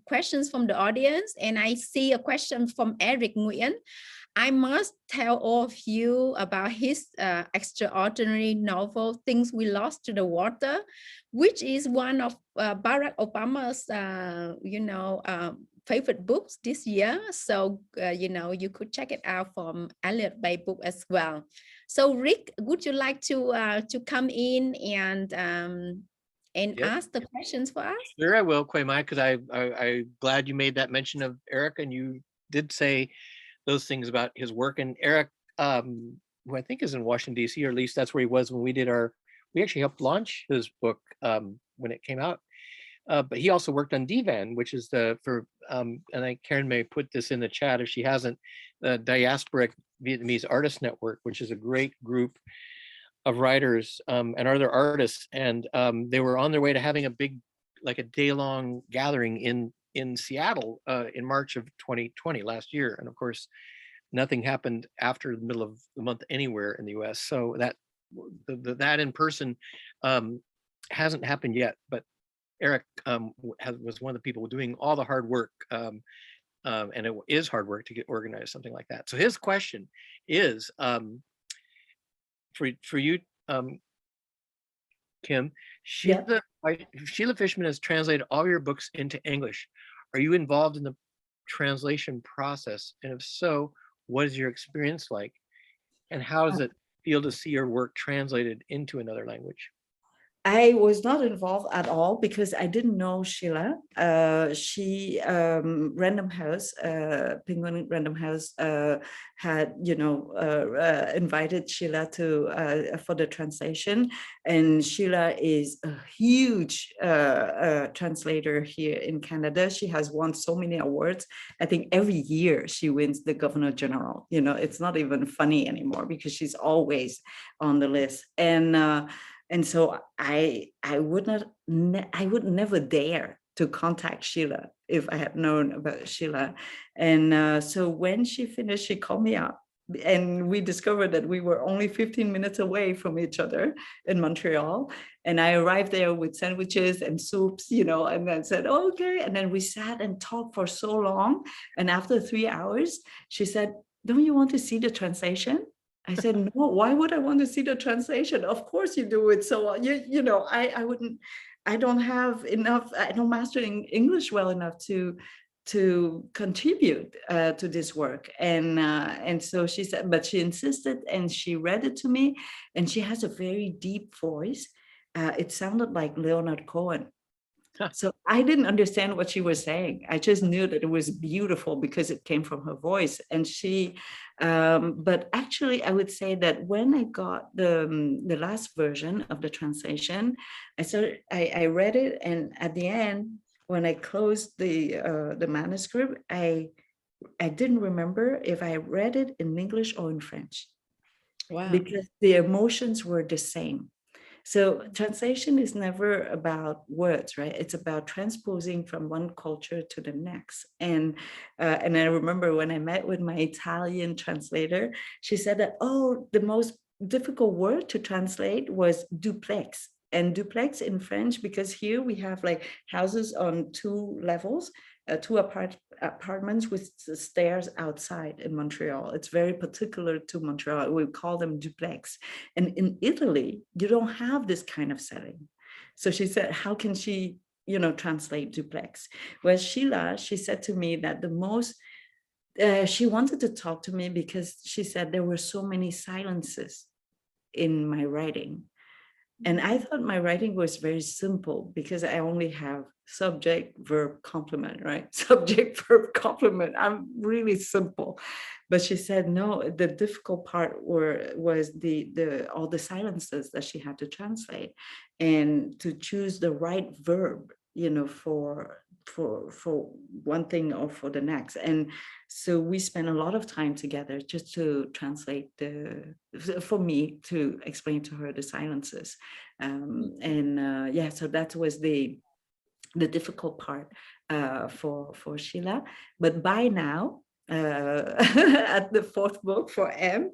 questions from the audience. And I see a question from Eric Nguyen. I must tell all of you about his extraordinary novel, Things We Lost to the Water, which is one of Barack Obama's, you know, favorite books this year. So, you know, you could check it out from Elliott by book as well. So, Rick, would you like to come in and ask the questions for us?
Sure, I will, Quế Mai, because I'm glad you made that mention of Eric, and you did say those things about his work. And Eric, who I think is in Washington, D.C., or at least that's where he was when we actually helped launch his book when it came out. But he also worked on Divan, which is and I Karen may put this in the chat if she hasn't, the Diaspora Vietnamese Artist Network, which is a great group of writers and other artists. And they were on their way to having a big, like a day-long gathering in Seattle in March of 2020, last year. And of course, nothing happened after the middle of the month anywhere in the US. So that in person hasn't happened yet. But Eric was one of the people doing all the hard work, and it is hard work to get organized something like that. So his question is, for you, Kim, Sheila Fischman has translated all your books into English. Are you involved in the translation process? And if so, what is your experience like? And how does it feel to see your work translated into another language?
I was not involved at all because I didn't know Sheila. She Random House, Penguin Random House, had invited Sheila to for the translation, and Sheila is a huge translator here in Canada. She has won so many awards. I think every year she wins the Governor General. It's not even funny anymore because she's always on the list. And so I would never dare to contact Sheila if I had known about Sheila. And so when she finished, she called me up, and we discovered that we were only 15 minutes away from each other in Montreal. And I arrived there with sandwiches and soups, and then said, okay. And then we sat and talked for so long. And after 3 hours, she said, don't you want to see the translation? I said, no, why would I want to see the translation? Of course you do it. So, I wouldn't, I don't have enough, I don't master English well enough to contribute to this work. And so she said, but she insisted, and she read it to me, and she has a very deep voice. It sounded like Leonard Cohen. So I didn't understand what she was saying. I just knew that it was beautiful because it came from her voice. And but actually, I would say that when I got the last version of the translation, I read it, and at the end, when I closed the manuscript, I didn't remember if I read it in English or in French. Wow. Because the emotions were the same. So translation is never about words, right? It's about transposing from one culture to the next. And I remember when I met with my Italian translator, she said that, the most difficult word to translate was duplex. And duplex in French, because here we have like houses on 2 levels, 2 apartments with stairs outside in Montreal. It's very particular to Montreal. We call them duplex. And in Italy, you don't have this kind of setting. So she said, how can she, translate duplex? Well, Sheila, she said to me that the most, she wanted to talk to me because she said there were so many silences in my writing. And I thought my writing was very simple because I only have subject, verb, complement, right? Subject, verb, complement. I'm really simple. But she said, no, the difficult part was all the silences that she had to translate and to choose the right verb, for one thing or for the next. And so we spent a lot of time together just to translate for me to explain to her the silences. So that was the difficult part for Sheila. But by now, at the 4th book for M,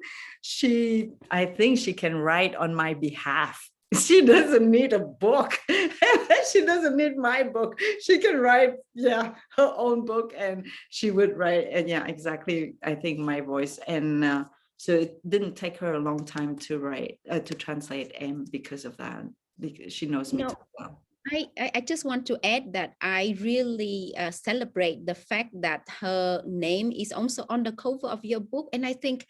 I think she can write on my behalf. She doesn't need a book. She doesn't need my book. She can write, her own book, and she would write, and exactly, I think my voice. And so it didn't take her a long time to write, to translate M because of that, because she knows me too well.
I just want to add that I really celebrate the fact that her name is also on the cover of your book. And I think,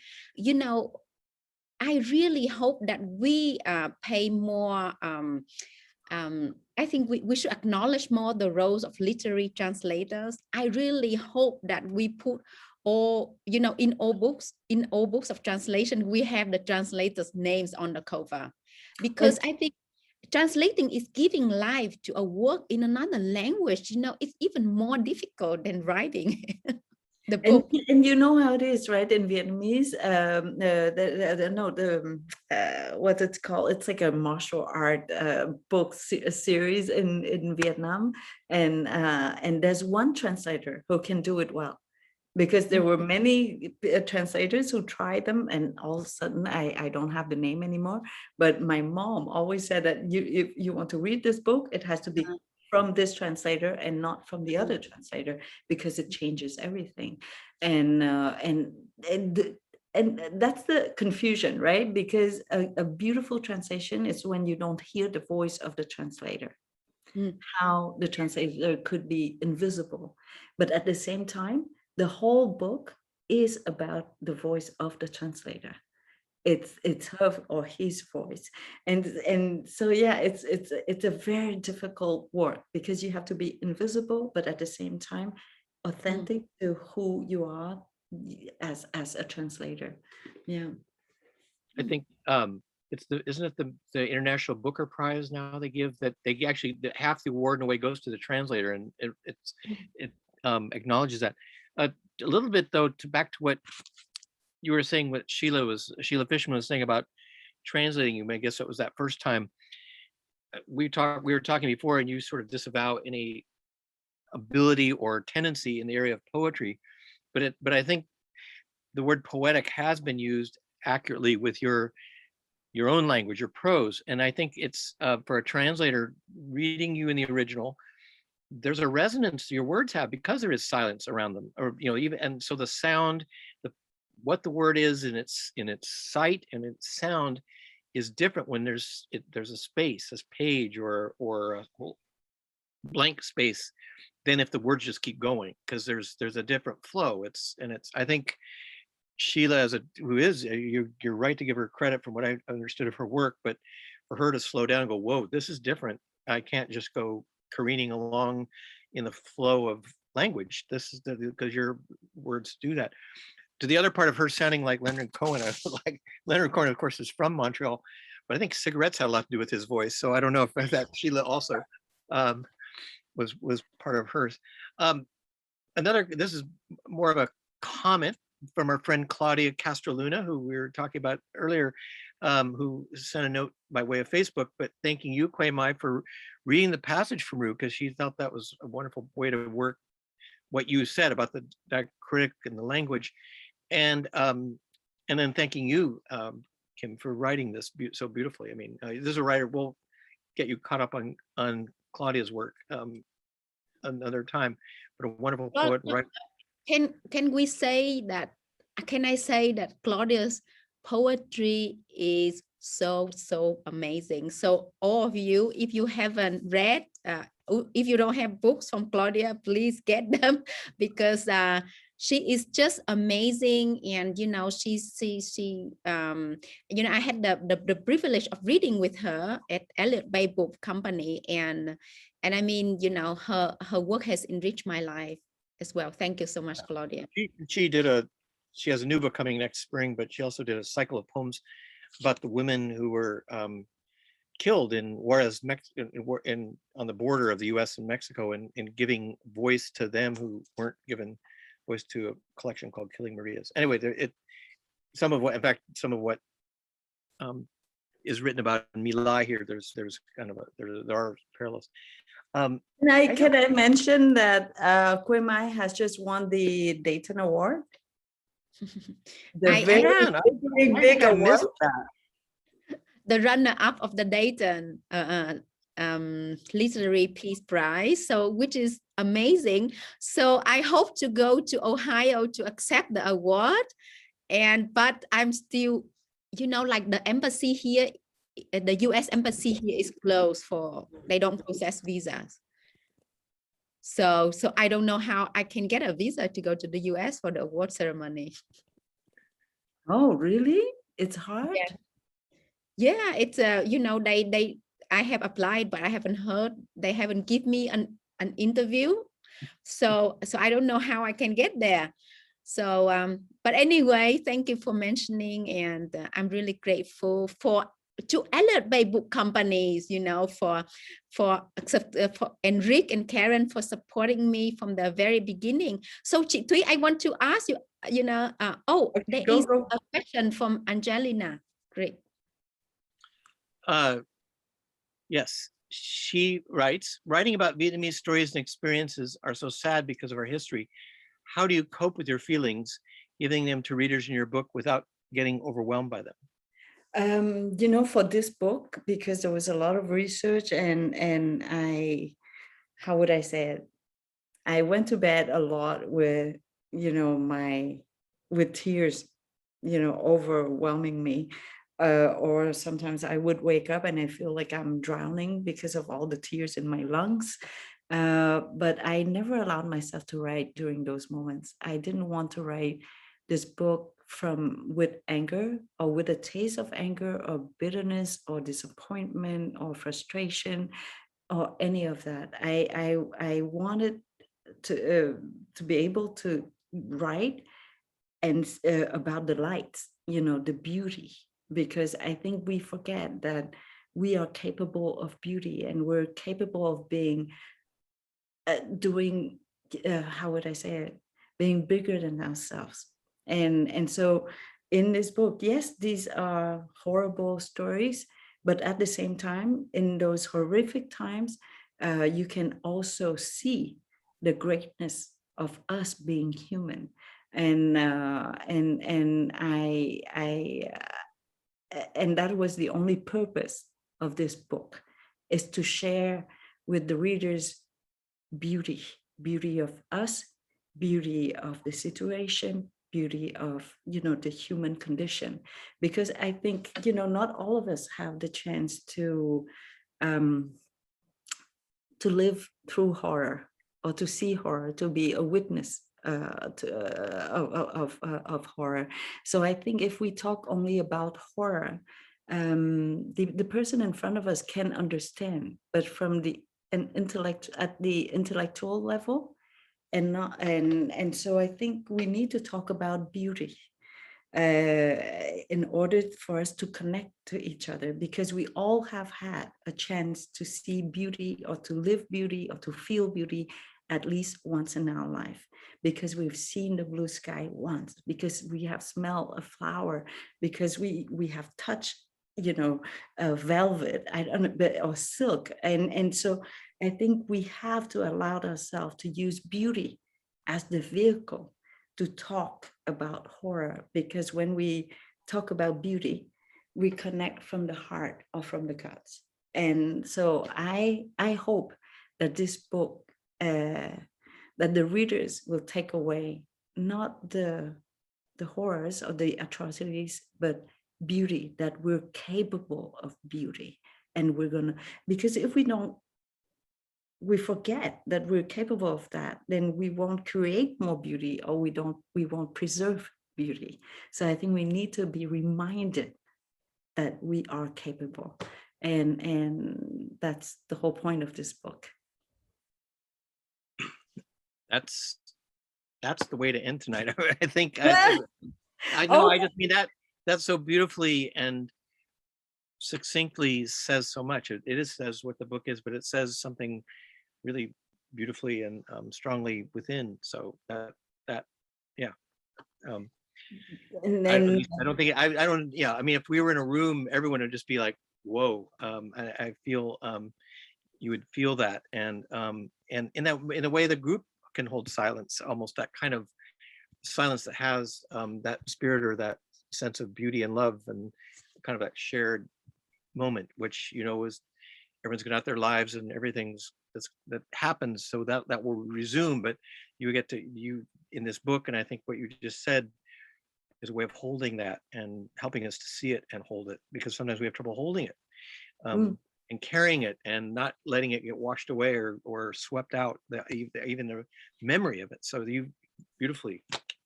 I really hope that we pay more, I think we should acknowledge more the roles of literary translators. I really hope that we put all, in all books of translation, we have the translators' names on the cover. Because I think translating is giving life to a work in another language. It's even more difficult than writing the book.
And you know how it is, right? In Vietnamese, what it's called, it's like a martial art book series in Vietnam, and there's one translator who can do it well. Because there were many translators who tried them, and all of a sudden I don't have the name anymore. But my mom always said that if you want to read this book, it has to be from this translator and not from the other translator, because it changes everything. And that's the confusion, right? Because a beautiful translation is when you don't hear the voice of the translator. How the translator could be invisible, but at the same time, the whole book is about the voice of the translator. It's her or his voice, and so yeah, it's a very difficult work, because you have to be invisible, but at the same time authentic to who you are as a translator. Yeah,
I think isn't it the International Booker Prize now they give, that they actually, half the award in a way goes to the translator, and it acknowledges that. A little bit though, back to what you were saying, what Sheila Fischman was saying about translating you. I guess it was that first time we were talking before, and you sort of disavow any ability or tendency in the area of poetry, but I think the word poetic has been used accurately with your own language, your prose, and I think it's for a translator reading you in the original, there's a resonance your words have because there is silence around them, or even, and so the sound, what the word is in its sight and its sound is different when there's a space, this page or a whole blank space, than if the words just keep going, because there's a different flow. I think Sheila, you're right to give her credit from what I understood of her work, but for her to slow down and go, whoa, this is different. I can't just go careening along in the flow of language. This is because your words do that. To the other part of her sounding like Leonard Cohen, like Leonard Cohen, of course, is from Montreal, but I think cigarettes had a lot to do with his voice. So I don't know if that Sheila also was part of hers. This is more of a comment from our friend Claudia Castroluna, who we were talking about earlier, who sent a note by way of Facebook, but thanking you, Quế Mai, for reading the passage from Rue, because she felt that was a wonderful way to work what you said about the diacritic and the language. And then thanking you, Kim, for writing this so beautifully. I mean, this is a writer. We'll get you caught up on Claudia's work another time, but a wonderful poet and writer.
Can we say that? Can I say that Claudia's poetry is so amazing? So all of you, if you haven't read, if you don't have books from Claudia, please get them, because she is just amazing. And she I had the privilege of reading with her at Elliott Bay Book Company, and I mean, her work has enriched my life as well. Thank you so much, Claudia.
She has a new book coming next spring, but she also did a cycle of poems about the women who were killed in Juarez, on the border of the U.S. and Mexico, and giving voice to them who weren't given voice, to a collection called Killing Marias. Anyway, some of what is written about in My Lai here, there's kind of there are parallels.
Can I mention that Quế Mai has just won the Dayton Award? The big award.
The runner-up of the Dayton Literary Peace Prize, so which is amazing. So I hope to go to Ohio to accept the award, but I'm still, like the embassy here, the U.S. embassy here is closed they don't process visas. So I don't know how I can get a visa to go to the U.S. for the award ceremony.
Oh, really? It's hard.
Yeah, it's I have applied, but I haven't heard. They haven't given me an interview, so I don't know how I can get there. So, but anyway, thank you for mentioning, and I'm really grateful to Elliott Bay Book Companies, for Enrique and Karen for supporting me from the very beginning. So, Chị Thúy, I want to ask you, there is a question from Angelina. Great.
Yes, she writes, writing about Vietnamese stories and experiences are so sad because of our history. How do you cope with your feelings, giving them to readers in your book without getting overwhelmed by them?
For this book, because there was a lot of research, and I how would I say it? I went to bed a lot with, with tears, overwhelming me. Or sometimes I would wake up and I feel like I'm drowning because of all the tears in my lungs. But I never allowed myself to write during those moments. I didn't want to write this book with anger or with a taste of anger or bitterness or disappointment or frustration or any of that. I wanted to be able to write and about the lights, the beauty, because I think we forget that we are capable of beauty and we're capable of being doing how would I say it, being bigger than ourselves. And so in this book, yes, these are horrible stories, but at the same time, in those horrific times, you can also see the greatness of us being human. And that was the only purpose of this book, is to share with the readers beauty of us, beauty of the situation, beauty of, the human condition. Because I think, not all of us have the chance to live through horror or to see horror, to be a witness of horror. So I think if we talk only about horror, the person in front of us can understand, but from the intellectual level, and so I think we need to talk about beauty in order for us to connect to each other, because we all have had a chance to see beauty or to live beauty or to feel beauty at least once in our life, because we've seen the blue sky once, because we have smelled a flower, because we have touched, velvet, or silk. And so I think we have to allow ourselves to use beauty as the vehicle to talk about horror, because when we talk about beauty, we connect from the heart or from the guts. And so I hope that this book, that the readers will take away not the horrors or the atrocities, but beauty, that we're capable of beauty. And because if we forget that we're capable of that, then we won't create more beauty, or we won't preserve beauty. So I think we need to be reminded that we are capable. And that's the whole point of this book.
That's the way to end tonight. I think I know. I just mean that so beautifully and succinctly says so much. It says what the book is, but it says something really beautifully and strongly within. So yeah.
And then
I don't think I don't. Yeah, I mean, if we were in a room, everyone would just be like, "Whoa!" I feel you would feel that, and in a way, the group can hold silence, almost that kind of silence that has that spirit or that sense of beauty and love and kind of that shared moment, which is everyone's going out their lives and everything's that happens, so that will resume. But you get to in this book, and I think what you just said is a way of holding that and helping us to see it and hold it, because sometimes we have trouble holding it and carrying it and not letting it get washed away or swept out, even the memory of it. So you beautifully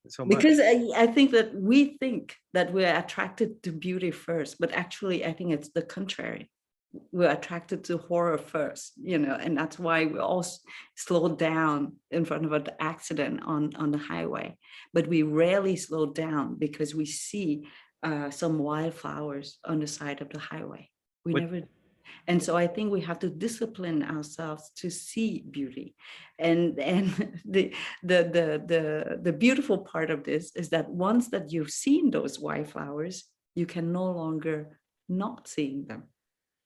so much.
Because I think that we think that we're attracted to beauty first, but actually I think it's the contrary. We're attracted to horror first, and that's why we all slow down in front of an accident on the highway. But we rarely slow down because we see some wildflowers on the side of the highway. Never. And so I think we have to discipline ourselves to see beauty. And the beautiful part of this is that once that you've seen those wildflowers, you can no longer not seeing them.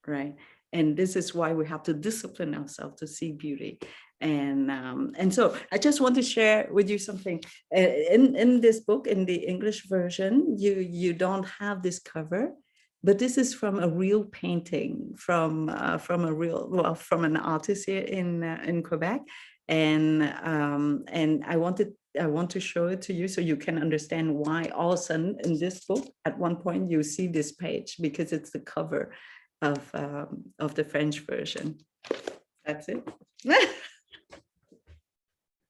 Right. And this is why we have to discipline ourselves to see beauty. And so I just want to share with you something. In this book, in the English version, you don't have this cover, But this is from a real painting from an artist here in Quebec, and I want to show it to you so you can understand why all of a sudden in this book at one point you see this page, because it's the cover of the French version. That's it.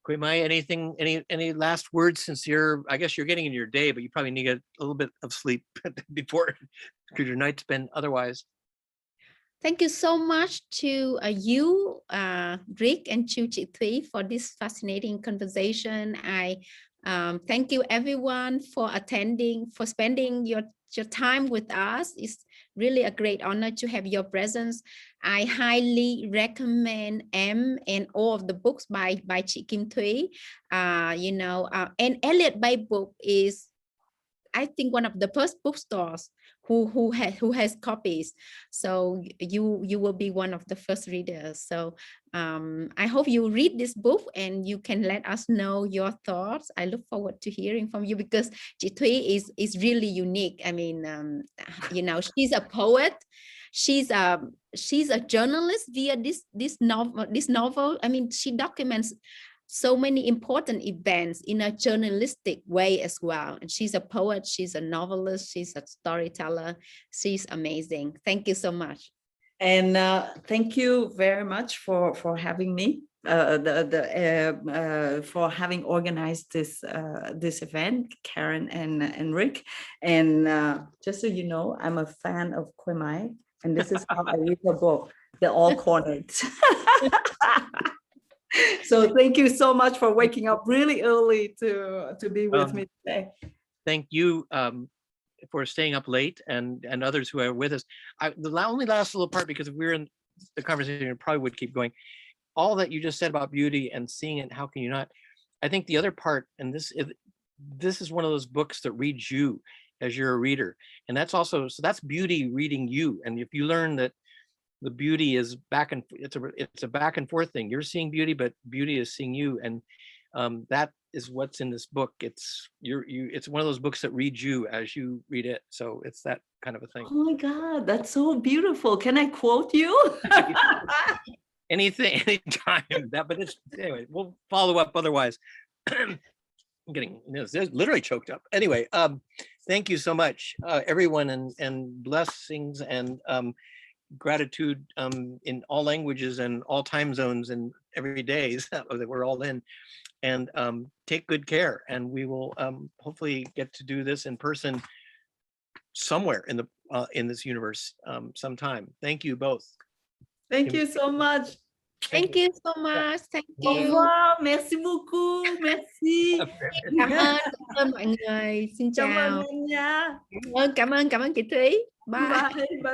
Quế Mai, any last words, since I guess you're getting in your day, but you probably need a little bit of sleep before, because your night's been otherwise.
Thank you so much to you, Rick, and to Chị Thúy for this fascinating conversation. I thank you everyone for attending, for spending your time with us. It's really a great honor to have your presence. I highly recommend M and all of the books by Chị Kim Thúy. And Elliott Bay book is, I think, one of the first bookstores who has copies. So you will be one of the first readers. So I hope you read this book and you can let us know your thoughts. I look forward to hearing from you, because Chị Thúy is really unique. I mean, she's a poet. She's a journalist via this novel. I mean, she documents so many important events in a journalistic way as well. And she's a poet, she's a novelist, she's a storyteller. She's amazing. Thank you so much.
And thank you very much for having me, for having organized this event, Karen and Rick. And just so you know, I'm a fan of Quế Mai, and this is how I read her book. They're all cornered. So thank you so much for waking up really early to be with me today.
Thank you for staying up late, and others who are with us. The only last little part, because if we were in the conversation, it probably would keep going. All that you just said about beauty and seeing it, how can you not? I think the other part, and this is one of those books that reads you as you're a reader, and that's also, so that's beauty reading you. And if you learn that the beauty is it's a back and forth thing. You're seeing beauty, but beauty is seeing you, and that is what's in this book. It's one of those books that reads you as you read it. So it's that kind of a thing.
Oh my God, that's so beautiful. Can I quote you?
Anything, anytime. But it's, anyway, we'll follow up otherwise. I'm getting literally choked up. Anyway, thank you so much, everyone, and blessings and gratitude in all languages and all time zones and every day that we're all in. And take good care, and we will hopefully get to do this in person somewhere in this universe sometime. Thank you both.
Thank you so much.
Thank you so much. Thank you.
Au revoir. Merci beaucoup. Merci.
Cảm ơn mọi người. Xin chào.
Cảm ơn nha.
Cảm ơn chị Thúy. Bye.
Bye.